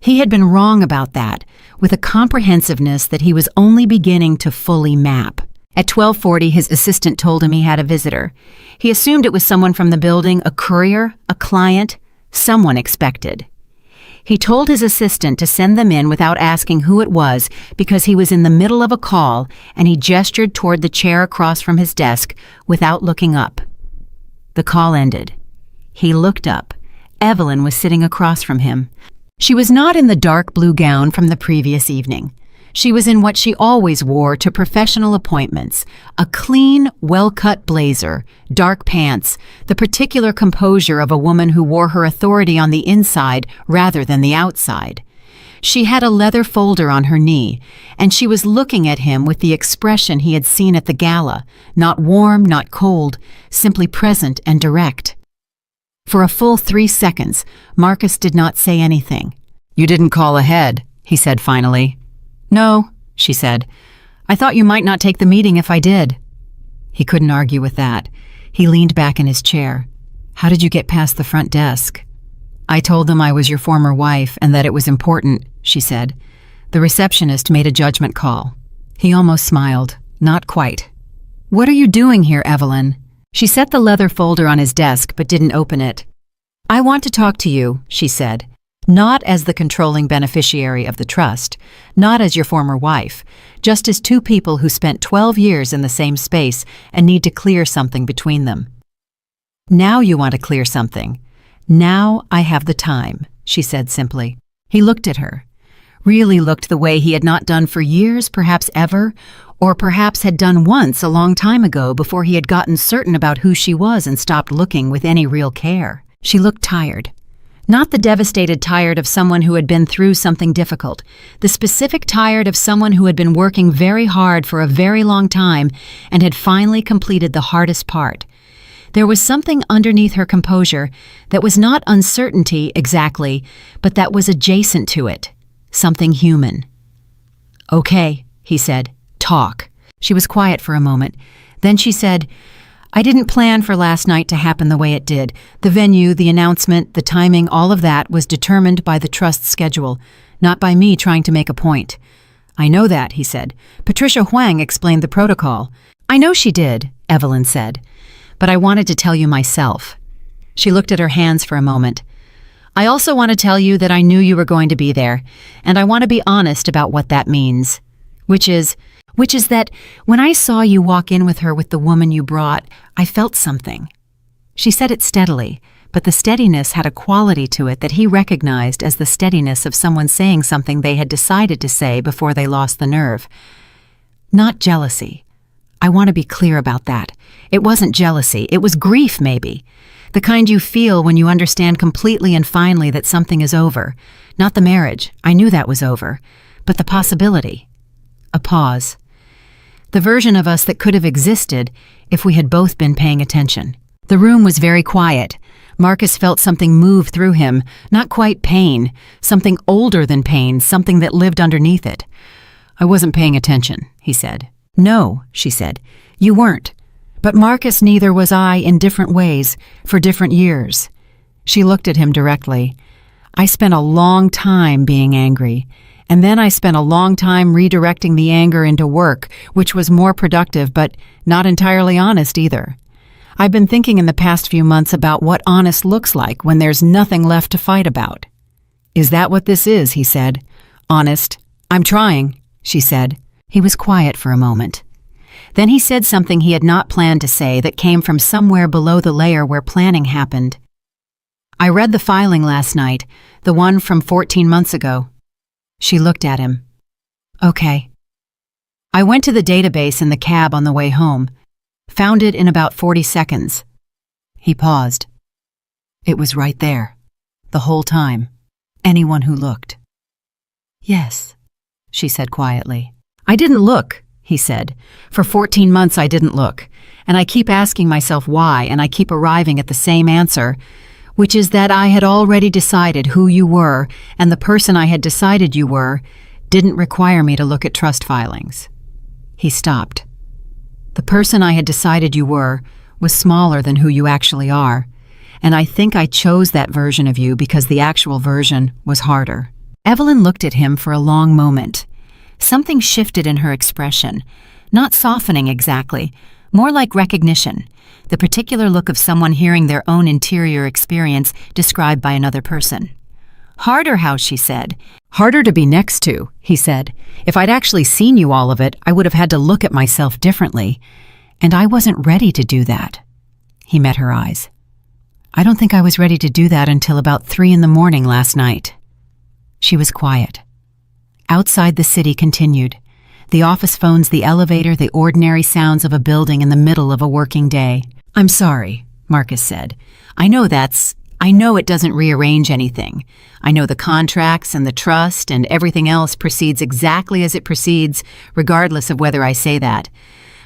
Speaker 1: He had been wrong about that, with a comprehensiveness that he was only beginning to fully map. At 12:40, his assistant told him he had a visitor. He assumed it was someone from the building, a courier, a client, someone expected. He told his assistant to send them in without asking who it was because he was in the middle of a call, and he gestured toward the chair across from his desk without looking up. The call ended. He looked up. Evelyn was sitting across from him. She was not in the dark blue gown from the previous evening. She was in what she always wore to professional appointments, a clean, well-cut blazer, dark pants, the particular composure of a woman who wore her authority on the inside rather than the outside. She had a leather folder on her knee, and she was looking at him with the expression he had seen at the gala, not warm, not cold, simply present and direct. For a full 3 seconds, Marcus did not say anything. "You didn't call ahead," he said finally. "No," she said. "I thought you might not take the meeting if I did." He couldn't argue with that. He leaned back in his chair. "How did you get past the front desk?" "I told them I was your former wife and that it was important," she said. The receptionist made a judgment call. He almost smiled. Not quite. What are you doing here, Evelyn? She set the leather folder on his desk but didn't open it. I want to talk to you, she said. Not as the controlling beneficiary of the trust, not as your former wife, just as two people who spent 12 years in the same space and need to clear something between them. Now you want to clear something. Now I have the time, she said simply. He looked at her. Really looked the way he had not done for years, perhaps ever, or perhaps had done once a long time ago before he had gotten certain about who she was and stopped looking with any real care. She looked tired. Not the devastated tired of someone who had been through something difficult, the specific tired of someone who had been working very hard for a very long time and had finally completed the hardest part. There was something underneath her composure that was not uncertainty exactly, but that was adjacent to it, something human. Okay, he said, talk. She was quiet for a moment. Then she said, I didn't plan for last night to happen the way it did. The venue, the announcement, the timing, all of that was determined by the trust's schedule, not by me trying to make a point. I know that, he said. Patricia Huang explained the protocol. I know she did, Evelyn said. But I wanted to tell you myself. She looked at her hands for a moment. I also want to tell you that I knew you were going to be there, and I want to be honest about what that means. Which is that when I saw you walk in with her with the woman you brought, I felt something. She said it steadily, but the steadiness had a quality to it that he recognized as the steadiness of someone saying something they had decided to say before they lost the nerve. Not jealousy. I want to be clear about that. It wasn't jealousy, it was grief maybe. The kind you feel when you understand completely and finally that something is over. Not the marriage, I knew that was over, but the possibility. A pause. The version of us that could have existed if we had both been paying attention. The room was very quiet. Marcus felt something move through him, not quite pain, something older than pain, something that lived underneath it. I wasn't paying attention, he said. No, she said. You weren't. But Marcus, neither was I in different ways, for different years. She looked at him directly. I spent a long time being angry, and then I spent a long time redirecting the anger into work, which was more productive but not entirely honest either. I've been thinking in the past few months about what honest looks like when there's nothing left to fight about. Is that what this is? He said. Honest. I'm trying, she said. He was quiet for a moment. Then he said something he had not planned to say that came from somewhere below the layer where planning happened. I read the filing last night, the one from 14 months ago. She looked at him. Okay. I went to the database in the cab on the way home. Found it in about 40 seconds. He paused. It was right there. The whole time. Anyone who looked. Yes, she said quietly. I didn't look, he said. For 14 months I didn't look. And I keep asking myself why, and I keep arriving at the same answer, which is that I had already decided who you were, and the person I had decided you were didn't require me to look at trust filings. He stopped. The person I had decided you were was smaller than who you actually are, and I think I chose that version of you because the actual version was harder. Evelyn looked at him for a long moment. Something shifted in her expression, not softening exactly, more like recognition, the particular look of someone hearing their own interior experience described by another person. Harder how, she said. Harder to be next to, he said. If I'd actually seen you all of it, I would have had to look at myself differently. And I wasn't ready to do that. He met her eyes. I don't think I was ready to do that until about 3 a.m. last night. She was quiet. Outside the city continued. The office phones, the elevator, the ordinary sounds of a building in the middle of a working day. I'm sorry, Marcus said. I know it doesn't rearrange anything. I know the contracts and the trust and everything else proceeds exactly as it proceeds, regardless of whether I say that.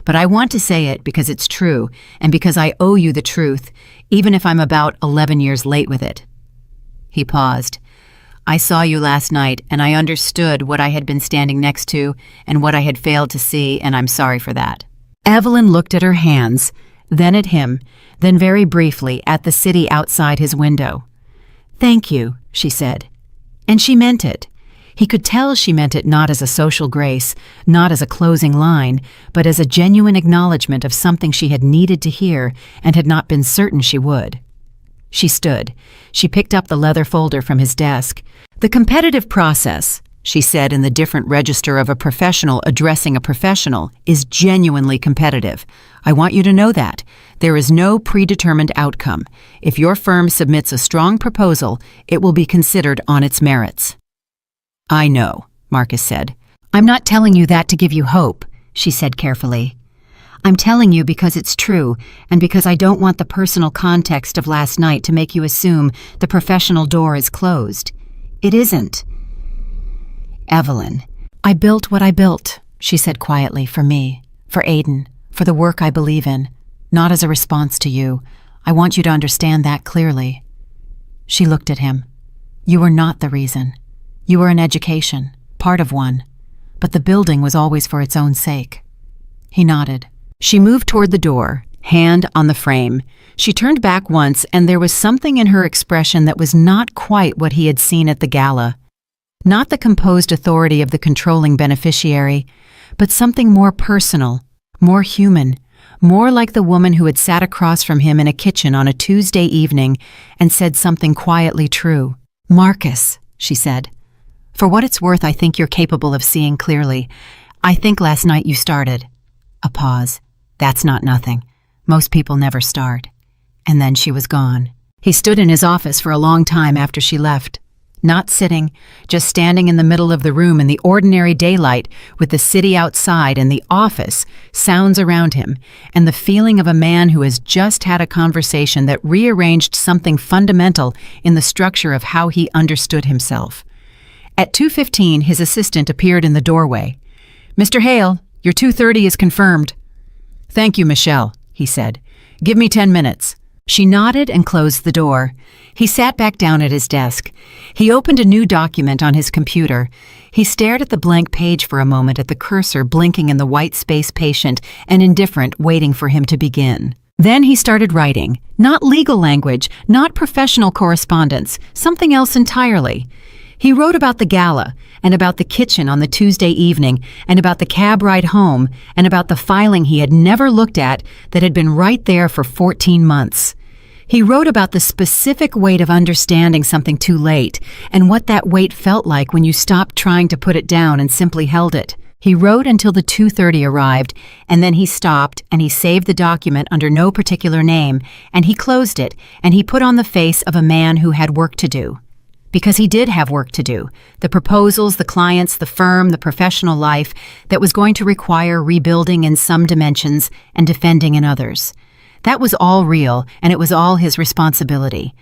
Speaker 1: But I want to say it because it's true, and because I owe you the truth, even if I'm about 11 years late with it. He paused. I saw you last night, and I understood what I had been standing next to and what I had failed to see, and I'm sorry for that. Evelyn looked at her hands, then at him, then very briefly at the city outside his window. Thank you, she said. And she meant it. He could tell she meant it not as a social grace, not as a closing line, but as a genuine acknowledgement of something she had needed to hear and had not been certain she would. She stood. She picked up the leather folder from his desk. "The competitive process," she said in the different register of a professional addressing a professional, "is genuinely competitive. I want you to know that. There is no predetermined outcome. If your firm submits a strong proposal, it will be considered on its merits." "I know," Marcus said. "I'm not telling you that to give you hope," she said carefully. "I'm telling you because it's true, and because I don't want the personal context of last night to make you assume the professional door is closed. It isn't." "Evelyn, I built what I built," she said quietly, "for me, for Aiden, for the work I believe in, not as a response to you. I want you to understand that clearly." She looked at him. "You were not the reason. You were an education, part of one, but the building was always for its own sake." He nodded. She moved toward the door, hand on the frame. She turned back once, and there was something in her expression that was not quite what he had seen at the gala. Not the composed authority of the controlling beneficiary, but something more personal, more human, more like the woman who had sat across from him in a kitchen on a Tuesday evening and said something quietly true. "Marcus," she said, "for what it's worth, I think you're capable of seeing clearly. I think last night you started." A pause. "That's not nothing. Most people never start." And then she was gone. He stood in his office for a long time after she left. Not sitting, just standing in the middle of the room in the ordinary daylight with the city outside and the office, sounds around him, and the feeling of a man who has just had a conversation that rearranged something fundamental in the structure of how he understood himself. At 2:15, his assistant appeared in the doorway. "Mr. Hale, your 2:30 is confirmed." "Thank you, Michelle," he said. "Give me 10 minutes." She nodded and closed the door. He sat back down at his desk. He opened a new document on his computer. He stared at the blank page for a moment at the cursor blinking in the white space, patient and indifferent, waiting for him to begin. Then he started writing. Not legal language, not professional correspondence, something else entirely. He wrote about the gala, and about the kitchen on the Tuesday evening, and about the cab ride home, and about the filing he had never looked at that had been right there for 14 months. He wrote about the specific weight of understanding something too late, and what that weight felt like when you stopped trying to put it down and simply held it. He wrote until the 2:30 arrived, and then he stopped, and he saved the document under no particular name, and he closed it, and he put on the face of a man who had work to do. Because he did have work to do. The proposals, the clients, the firm, the professional life that was going to require rebuilding in some dimensions and defending in others. That was all real, and it was all his responsibility.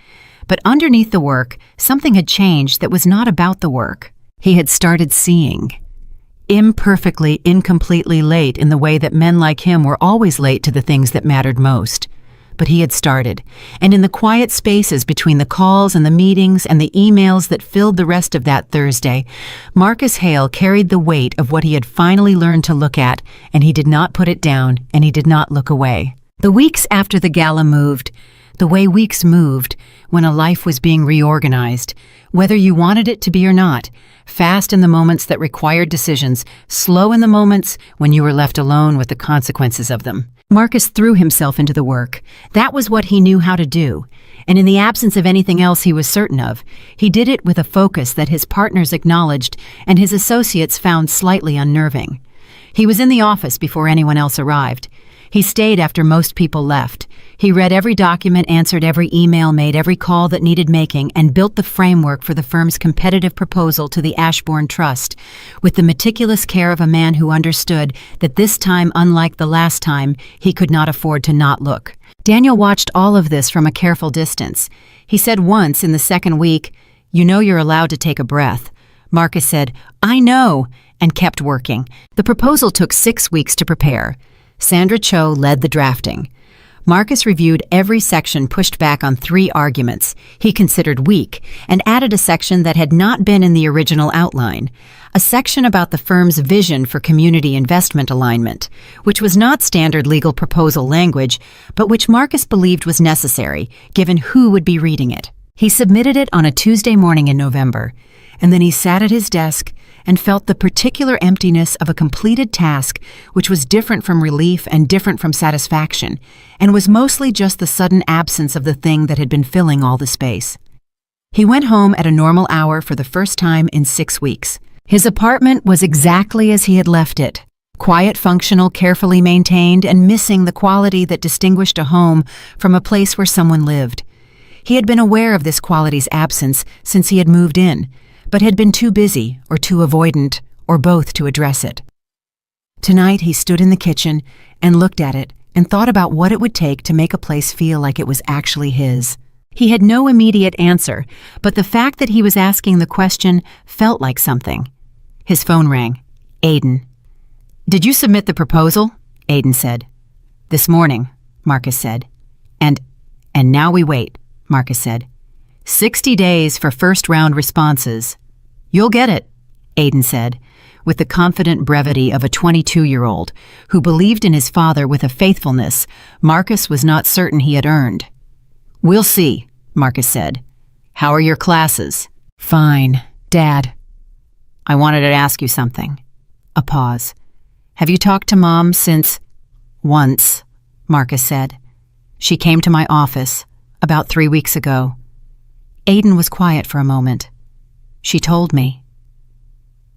Speaker 1: But underneath the work, something had changed that was not about the work. He had started seeing. Imperfectly, incompletely late in the way that men like him were always late to the things that mattered most. But he had started, and in the quiet spaces between the calls and the meetings and the emails that filled the rest of that Thursday, Marcus Hale carried the weight of what he had finally learned to look at, and he did not put it down, and he did not look away. The weeks after the gala moved, the way weeks moved when a life was being reorganized, whether you wanted it to be or not, fast in the moments that required decisions, slow in the moments when you were left alone with the consequences of them. Marcus threw himself into the work. That was what he knew how to do, and in the absence of anything else he was certain of, he did it with a focus that his partners acknowledged and his associates found slightly unnerving. He was in the office before anyone else arrived. He stayed after most people left. He read every document, answered every email, made every call that needed making, and built the framework for the firm's competitive proposal to the Ashbourne Trust, with the meticulous care of a man who understood that this time, unlike the last time, he could not afford to not look. Daniel watched all of this from a careful distance. He said once in the second week, "You know you're allowed to take a breath." Marcus said, "I know," and kept working. The proposal took 6 weeks to prepare. Sandra Cho led the drafting. Marcus reviewed every section, pushed back on 3 arguments he considered weak, and added a section that had not been in the original outline, a section about the firm's vision for community investment alignment, which was not standard legal proposal language, but which Marcus believed was necessary, given who would be reading it. He submitted it on a Tuesday morning in November. And then he sat at his desk and felt the particular emptiness of a completed task, which was different from relief and different from satisfaction, and was mostly just the sudden absence of the thing that had been filling all the space. He went home at a normal hour for the first time in 6 weeks. His apartment was exactly as he had left it. Quiet, functional, carefully maintained, and missing the quality that distinguished a home from a place where someone lived. He had been aware of this quality's absence since he had moved in, but had been too busy or too avoidant, or both, to address it. Tonight he stood in the kitchen and looked at it and thought about what it would take to make a place feel like it was actually his. He had no immediate answer, but the fact that he was asking the question felt like something. His phone rang. Aiden. "Did you submit the proposal?" Aiden said. "This morning," Marcus said. And now we wait," Marcus said. 60 days for first-round responses. "You'll get it," Aiden said, with the confident brevity of a 22-year-old who believed in his father with a faithfulness Marcus was not certain he had earned. "We'll see," Marcus said. "How are your classes?" "Fine, Dad." "I wanted to ask you something." A pause. "Have you talked to Mom since—" "Once," Marcus said. "She came to my office about 3 weeks ago." Aiden was quiet for a moment. "She told me."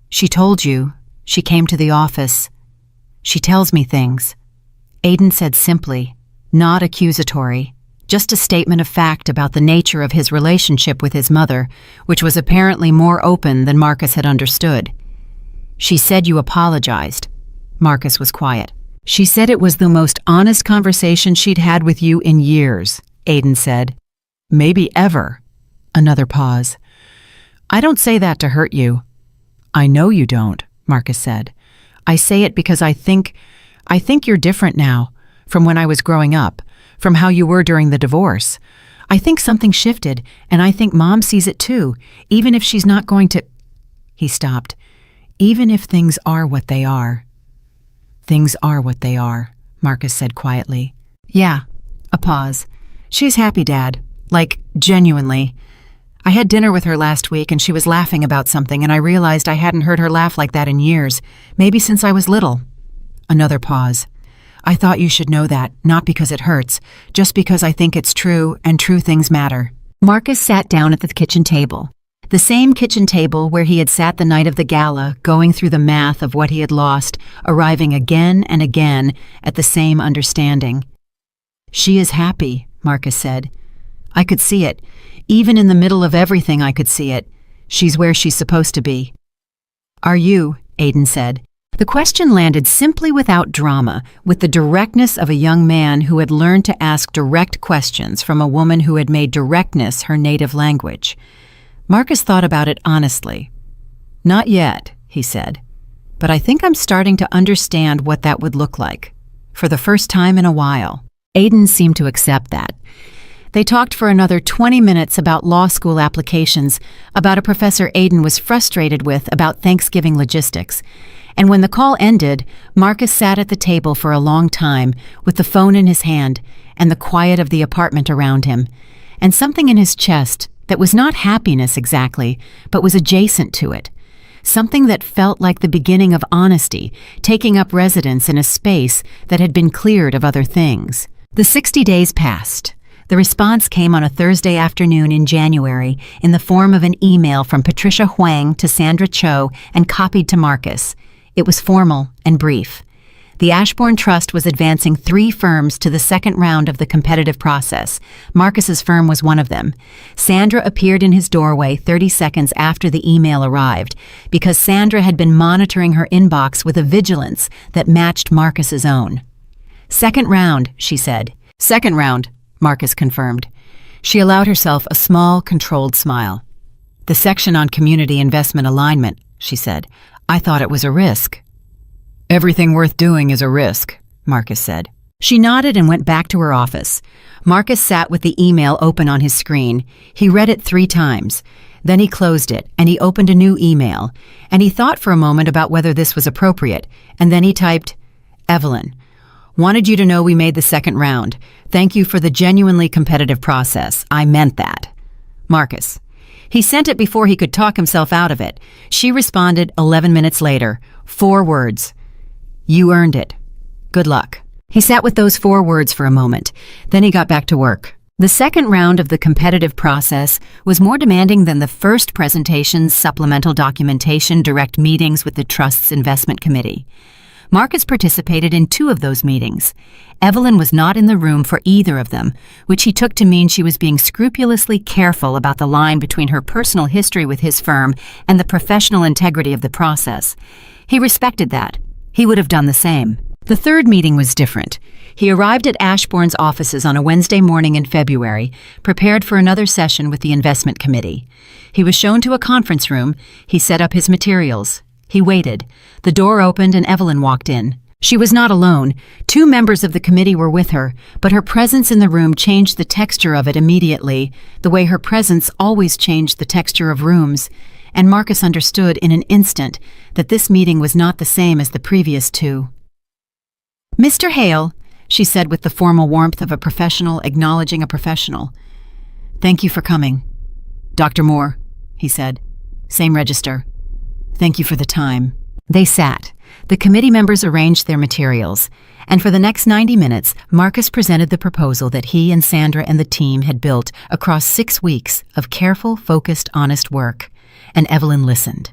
Speaker 1: "She told you. She came to the office. She tells me things." Aiden said simply, not accusatory, just a statement of fact about the nature of his relationship with his mother, which was apparently more open than Marcus had understood. "She said you apologized." Marcus was quiet. "She said it was the most honest conversation she'd had with you in years," Aiden said. "Maybe ever." Another pause. "I don't say that to hurt you." "I know you don't," Marcus said. "I say it because I think you're different now, from when I was growing up, from how you were during the divorce. I think something shifted, and I think Mom sees it too, even if she's not going to—" He stopped. "Even if things are what they are." "Things are what they are," Marcus said quietly. "Yeah." A pause. "She's happy, Dad. Like, genuinely. I had dinner with her last week and she was laughing about something and I realized I hadn't heard her laugh like that in years, maybe since I was little." Another pause. "I thought you should know that, not because it hurts, just because I think it's true and true things matter." Marcus sat down at the kitchen table. The same kitchen table where he had sat the night of the gala, going through the math of what he had lost, arriving again and again at the same understanding. "She is happy," Marcus said. "I could see it. Even in the middle of everything I could see it. She's where she's supposed to be." "Are you?" Aiden said. The question landed simply without drama, with the directness of a young man who had learned to ask direct questions from a woman who had made directness her native language. Marcus thought about it honestly. "Not yet," he said. "But I think I'm starting to understand what that would look like. For the first time in a while." Aiden seemed to accept that. They talked for another 20 minutes about law school applications, about a professor Aiden was frustrated with about Thanksgiving logistics. And when the call ended, Marcus sat at the table for a long time with the phone in his hand and the quiet of the apartment around him, and something in his chest that was not happiness exactly, but was adjacent to it. Something that felt like the beginning of honesty, taking up residence in a space that had been cleared of other things. The 60 days passed. The response came on a Thursday afternoon in January in the form of an email from Patricia Huang to Sandra Cho and copied to Marcus. It was formal and brief. The Ashbourne Trust was advancing 3 firms to the second round of the competitive process. Marcus's firm was one of them. Sandra appeared in his doorway 30 seconds after the email arrived because Sandra had been monitoring her inbox with a vigilance that matched Marcus's own. "Second round," she said. "Second round," Marcus confirmed. She allowed herself a small, controlled smile. "The section on community investment alignment," she said. "I thought it was a risk." "Everything worth doing is a risk," Marcus said. She nodded and went back to her office. Marcus sat with the email open on his screen. He read it 3 times. Then he closed it, and he opened a new email. And he thought for a moment about whether this was appropriate. And then he typed, "Evelyn, wanted you to know we made the second round. Thank you for the genuinely competitive process. I meant that. Marcus." He sent it before he could talk himself out of it. She responded 11 minutes later. 4 words. You earned it. Good luck. He sat with those 4 words for a moment. Then he got back to work. The second round of the competitive process was more demanding than the first presentation's supplemental documentation direct meetings with the Trust's investment committee. Marcus participated in 2 of those meetings. Evelyn was not in the room for either of them, which he took to mean she was being scrupulously careful about the line between her personal history with his firm and the professional integrity of the process. He respected that. He would have done the same. The third meeting was different. He arrived at Ashbourne's offices on a Wednesday morning in February, prepared for another session with the investment committee. He was shown to a conference room. He set up his materials. He waited. The door opened and Evelyn walked in. She was not alone. 2 members of the committee were with her, but her presence in the room changed the texture of it immediately, the way her presence always changed the texture of rooms. And Marcus understood in an instant that this meeting was not the same as the previous 2. Mr. Hale, she said with the formal warmth of a professional acknowledging a professional. Thank you for coming. Dr. Moore, he said. Same register. Thank you for the time. They sat. The committee members arranged their materials, and for the next 90 minutes, Marcus presented the proposal that he and Sandra and the team had built across 6 weeks of careful, focused, honest work. And Evelyn listened.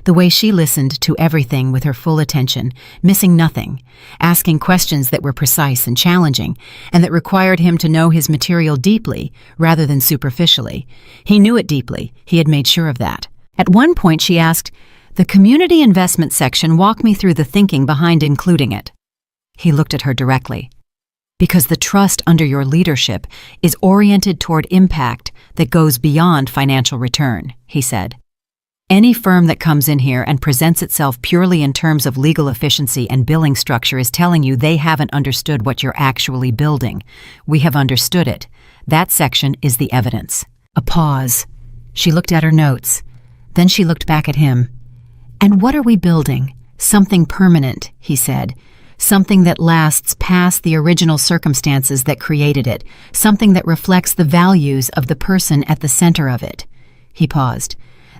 Speaker 1: The way she listened to everything with her full attention, missing nothing, asking questions that were precise and challenging, and that required him to know his material deeply rather than superficially. He knew it deeply. He had made sure of that. At one point she asked, "The community investment section, walk me through the thinking behind including it." He looked at her directly. Because the trust under your leadership is oriented toward impact that goes beyond financial return, he said. Any firm that comes in here and presents itself purely in terms of legal efficiency and billing structure is telling you they haven't understood what you're actually building. We have understood it. That section is the evidence. A pause. She looked at her notes. Then she looked back at him. And what are we building? Something permanent, he said. Something that lasts past the original circumstances that created it. Something that reflects the values of the person at the center of it. He paused.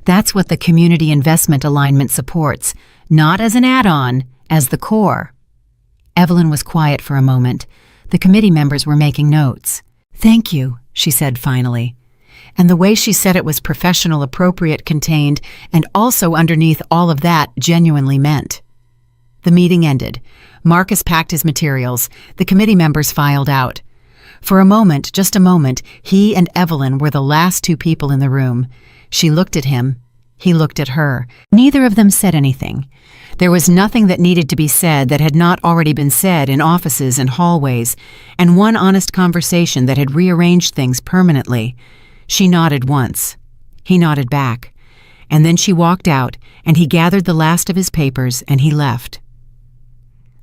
Speaker 1: That's what the community investment alignment supports, not as an add-on, as the core. Evelyn was quiet for a moment. The committee members were making notes. Thank you, she said finally. And the way she said it was professional, appropriate, contained, and also underneath all of that genuinely meant. The meeting ended. Marcus packed his materials. The committee members filed out. For a moment, just a moment, he and Evelyn were the last 2 people in the room. She looked at him. He looked at her. Neither of them said anything. There was nothing that needed to be said that had not already been said in offices and hallways, and one honest conversation that had rearranged things permanently. She nodded once. He nodded back. And then she walked out, and he gathered the last of his papers, and he left.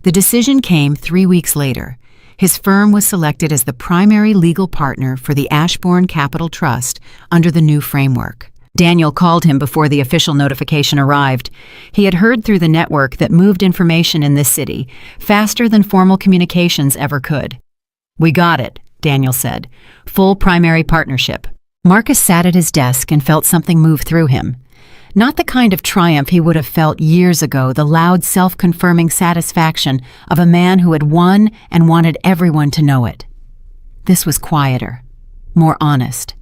Speaker 1: The decision came 3 weeks later. His firm was selected as the primary legal partner for the Ashbourne Capital Trust under the new framework. Daniel called him before the official notification arrived. He had heard through the network that moved information in this city faster than formal communications ever could. We got it, Daniel said. Full primary partnership. Marcus sat at his desk and felt something move through him. Not the kind of triumph he would have felt years ago, the loud, self-confirming satisfaction of a man who had won and wanted everyone to know it. This was quieter, more honest.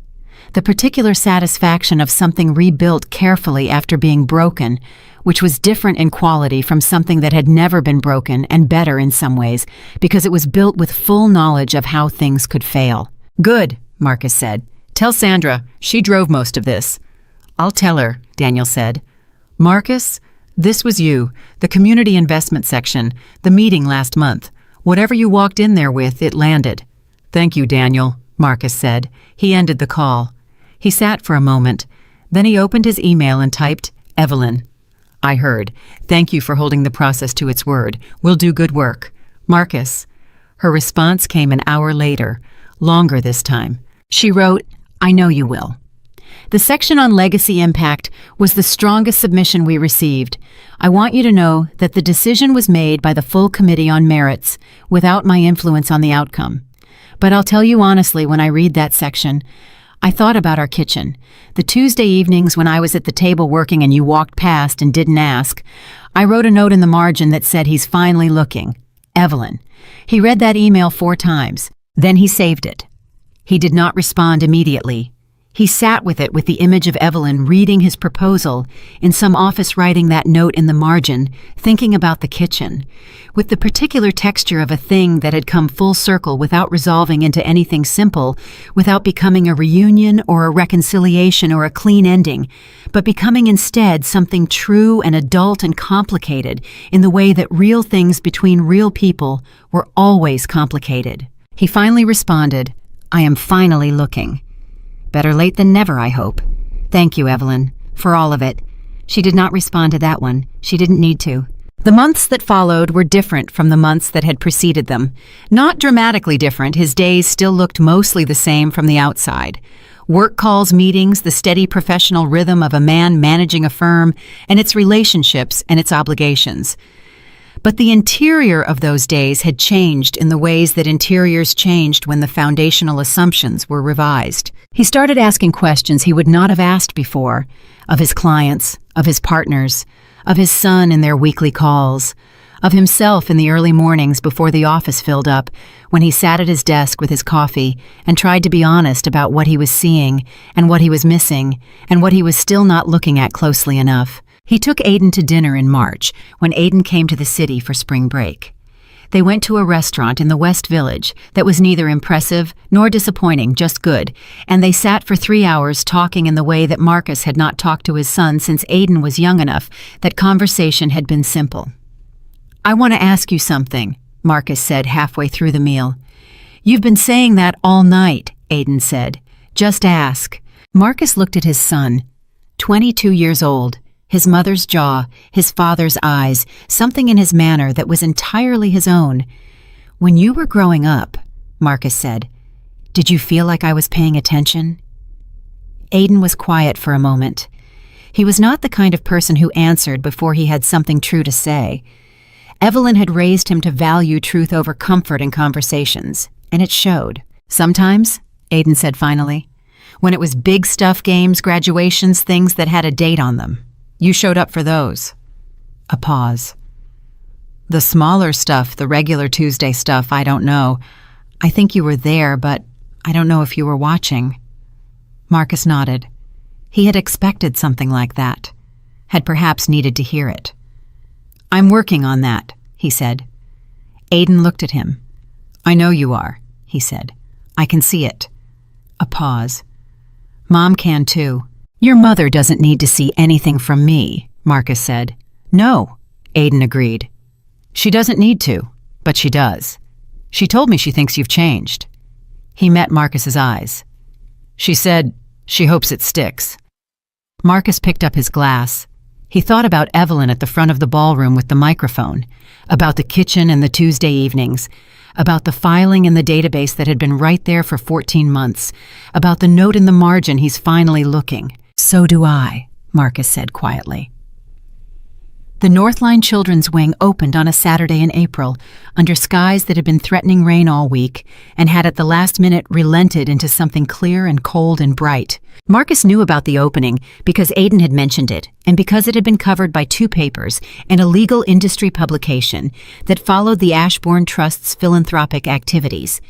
Speaker 1: The particular satisfaction of something rebuilt carefully after being broken, which was different in quality from something that had never been broken and better in some ways, because it was built with full knowledge of how things could fail. Good, Marcus said. Tell Sandra, she drove most of this. I'll tell her, Daniel said. Marcus, this was you, the community investment section, the meeting last month. Whatever you walked in there with, it landed. Thank you, Daniel, Marcus said. He ended the call. He sat for a moment. Then he opened his email and typed, Evelyn. I heard. Thank you for holding the process to its word. We'll do good work. Marcus. Her response came an hour later, longer this time. She wrote, I know you will. The section on legacy impact was the strongest submission we received. I want you to know that the decision was made by the full committee on merits, without my influence on the outcome. But I'll tell you honestly, when I read that section, I thought about our kitchen. The Tuesday evenings when I was at the table working and you walked past and didn't ask. I wrote a note in the margin that said he's finally looking. Evelyn. He read that email 4 times. Then he saved it. He did not respond immediately. He sat with it with the image of Evelyn reading his proposal, in some office writing that note in the margin, thinking about the kitchen, with the particular texture of a thing that had come full circle without resolving into anything simple, without becoming a reunion or a reconciliation or a clean ending, but becoming instead something true and adult and complicated in the way that real things between real people were always complicated. He finally responded, "I am finally looking." Better late than never, I hope. Thank you, Evelyn, for all of it. She did not respond to that one. She didn't need to. The months that followed were different from the months that had preceded them. Not dramatically different, his days still looked mostly the same from the outside. Work calls, meetings, the steady professional rhythm of a man managing a firm, and its relationships and its obligations. But the interior of those days had changed in the ways that interiors changed when the foundational assumptions were revised. He started asking questions he would not have asked before, of his clients, of his partners, of his son in their weekly calls, of himself in the early mornings before the office filled up, when he sat at his desk with his coffee and tried to be honest about what he was seeing and what he was missing and what he was still not looking at closely enough. He took Aiden to dinner in March, when Aiden came to the city for spring break. They went to a restaurant in the West Village that was neither impressive nor disappointing, just good, and they sat for 3 hours talking in the way that Marcus had not talked to his son since Aiden was young enough that conversation had been simple. "I want to ask you something," Marcus said halfway through the meal. "You've been saying that all night," Aiden said. "Just ask." Marcus looked at his son, 22 years old. His mother's jaw, his father's eyes, something in his manner that was entirely his own. "When you were growing up," Marcus said, "did you feel like I was paying attention?" Aiden was quiet for a moment. He was not the kind of person who answered before he had something true to say. Evelyn had raised him to value truth over comfort in conversations, and it showed. "Sometimes," Aiden said finally, "when it was big stuff, games, graduations, things that had a date on them. You showed up for those." A pause. "The smaller stuff, the regular Tuesday stuff, I don't know. I think you were there, but I don't know if you were watching." Marcus nodded. He had expected something like that, had perhaps needed to hear it. "I'm working on that," he said. Aiden looked at him. "I know you are," he said. "I can see it." A pause. "Mom can too." "Your mother doesn't need to see anything from me," Marcus said. "No," Aiden agreed. "She doesn't need to, but she does. She told me she thinks you've changed." He met Marcus's eyes. "She said she hopes it sticks." Marcus picked up his glass. He thought about Evelyn at the front of the ballroom with the microphone, about the kitchen and the Tuesday evenings, about the filing in the database that had been right there for 14 months, about the note in the margin he's finally looking. "So do I," Marcus said quietly. The Northline Children's Wing opened on a Saturday in April, under skies that had been threatening rain all week, and had at the last minute relented into something clear and cold and bright. Marcus knew about the opening because Aiden had mentioned it, and because it had been covered by 2 papers and a legal industry publication that followed the Ashbourne Trust's philanthropic activities.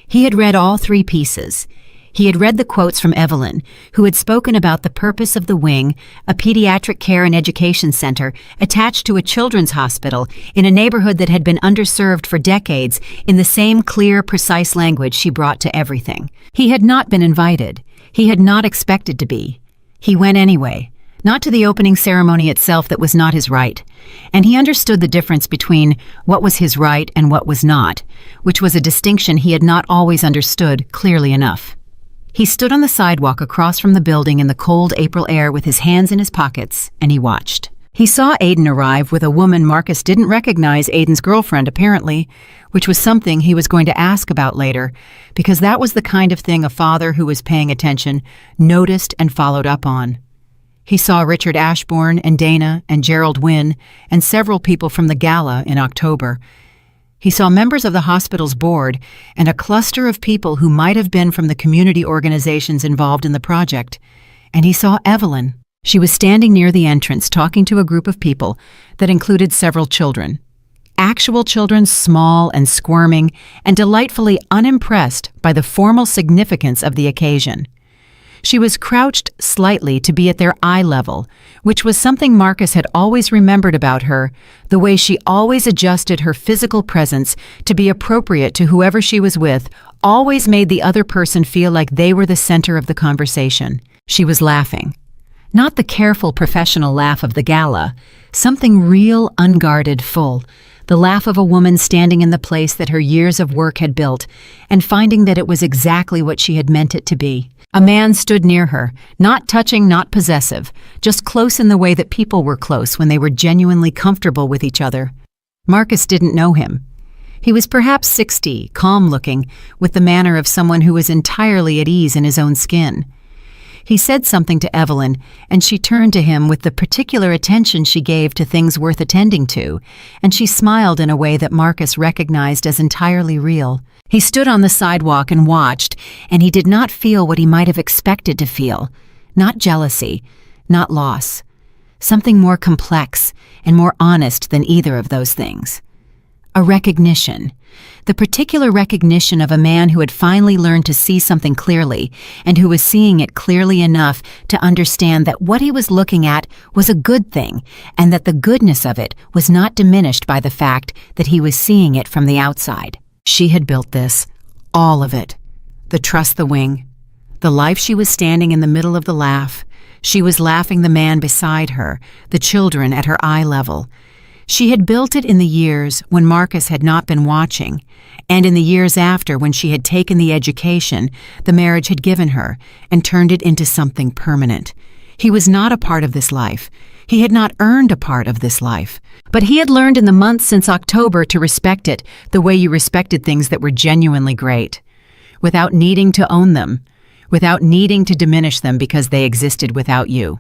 Speaker 1: He had read all 3 pieces. He had read the quotes from Evelyn, who had spoken about the purpose of the wing, a pediatric care and education center attached to a children's hospital in a neighborhood that had been underserved for decades, in the same clear, precise language she brought to everything. He had not been invited. He had not expected to be. He went anyway, not to the opening ceremony itself that was not his right, and he understood the difference between what was his right and what was not, which was a distinction he had not always understood clearly enough. He stood on the sidewalk across from the building in the cold April air with his hands in his pockets, and he watched. He saw Aiden arrive with a woman Marcus didn't recognize, Aiden's girlfriend apparently, which was something he was going to ask about later, because that was the kind of thing a father who was paying attention noticed and followed up on. He saw Richard Ashbourne and Dana and Gerald Wynne and several people from the gala in October. He saw members of the hospital's board and a cluster of people who might have been from the community organizations involved in the project. And he saw Evelyn. She was standing near the entrance talking to a group of people that included several children. Actual children, small and squirming, and delightfully unimpressed by the formal significance of the occasion. She was crouched slightly to be at their eye level, which was something Marcus had always remembered about her, the way she always adjusted her physical presence to be appropriate to whoever she was with, always made the other person feel like they were the center of the conversation. She was laughing. Not the careful professional laugh of the gala, something real, unguarded, full. The laugh of a woman standing in the place that her years of work had built and finding that it was exactly what she had meant it to be. A man stood near her, not touching, not possessive, just close in the way that people were close when they were genuinely comfortable with each other. Marcus didn't know him. He was perhaps 60, calm-looking, with the manner of someone who was entirely at ease in his own skin. He said something to Evelyn, and she turned to him with the particular attention she gave to things worth attending to, and she smiled in a way that Marcus recognized as entirely real. He stood on the sidewalk and watched, and he did not feel what he might have expected to feel. Not jealousy, not loss. Something more complex and more honest than either of those things. A recognition. The particular recognition of a man who had finally learned to see something clearly, and who was seeing it clearly enough to understand that what he was looking at was a good thing, and that the goodness of it was not diminished by the fact that he was seeing it from the outside. She had built this, all of it. The trust the wing. The life she was standing in the middle of the laugh. She was laughing the man beside her, the children at her eye level. She had built it in the years when Marcus had not been watching, and in the years after when she had taken the education the marriage had given her and turned it into something permanent. He was not a part of this life. He had not earned a part of this life. But he had learned in the months since October to respect it the way you respected things that were genuinely great, without needing to own them, without needing to diminish them because they existed without you.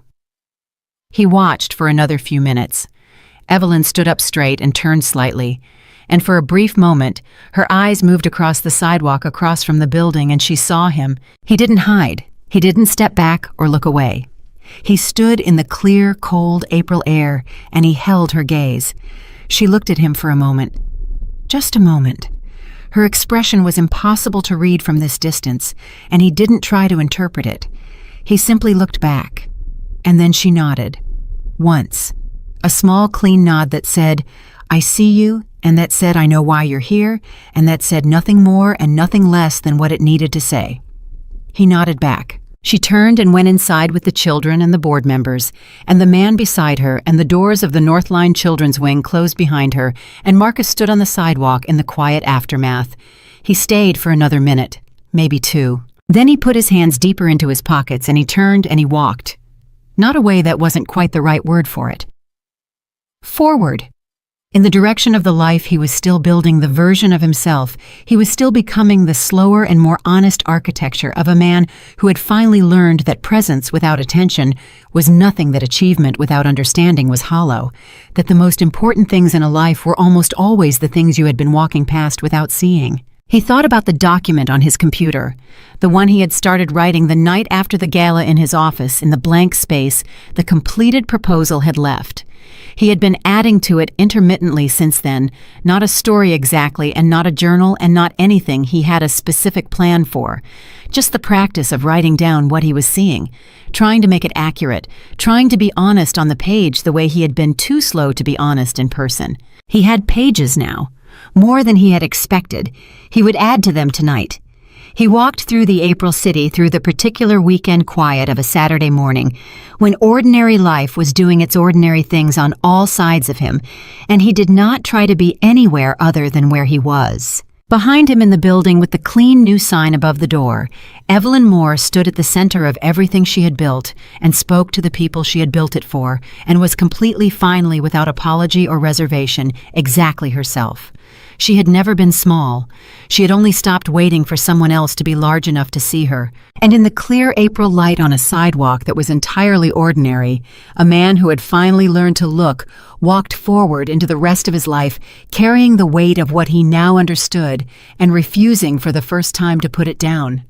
Speaker 1: He watched for another few minutes. Evelyn stood up straight and turned slightly, and for a brief moment, her eyes moved across the sidewalk across from the building, and she saw him. He didn't hide. He didn't step back or look away. He stood in the clear, cold April air, and he held her gaze. She looked at him for a moment. Just a moment. Her expression was impossible to read from this distance, and he didn't try to interpret it. He simply looked back, and then she nodded. Once. A small, clean nod that said, "I see you," and that said, "I know why you're here," and that said nothing more and nothing less than what it needed to say. He nodded back. She turned and went inside with the children and the board members, and the man beside her, and the doors of the Northline Children's Wing closed behind her, and Marcus stood on the sidewalk in the quiet aftermath. He stayed for another minute, maybe two. Then he put his hands deeper into his pockets, and he turned and he walked. Not a way that wasn't quite the right word for it. Forward. In the direction of the life he was still building, the version of himself, he was still becoming the slower and more honest architecture of a man who had finally learned that presence without attention was nothing, that achievement without understanding was hollow, that the most important things in a life were almost always the things you had been walking past without seeing. He thought about the document on his computer, the one he had started writing the night after the gala in his office. In the blank space, the completed proposal had left. He had been adding to it intermittently since then, not a story exactly, and not a journal, and not anything he had a specific plan for. Just the practice of writing down what he was seeing, trying to make it accurate, trying to be honest on the page the way he had been too slow to be honest in person. He had pages now, more than he had expected. He would add to them tonight. He walked through the April city, through the particular weekend quiet of a Saturday morning, when ordinary life was doing its ordinary things on all sides of him, and he did not try to be anywhere other than where he was. Behind him in the building, with the clean new sign above the door, Evelyn Moore stood at the center of everything she had built and spoke to the people she had built it for, and was completely, finally, without apology or reservation, exactly herself. She had never been small. She had only stopped waiting for someone else to be large enough to see her. And in the clear April light on a sidewalk that was entirely ordinary, a man who had finally learned to look walked forward into the rest of his life, carrying the weight of what he now understood and refusing for the first time to put it down.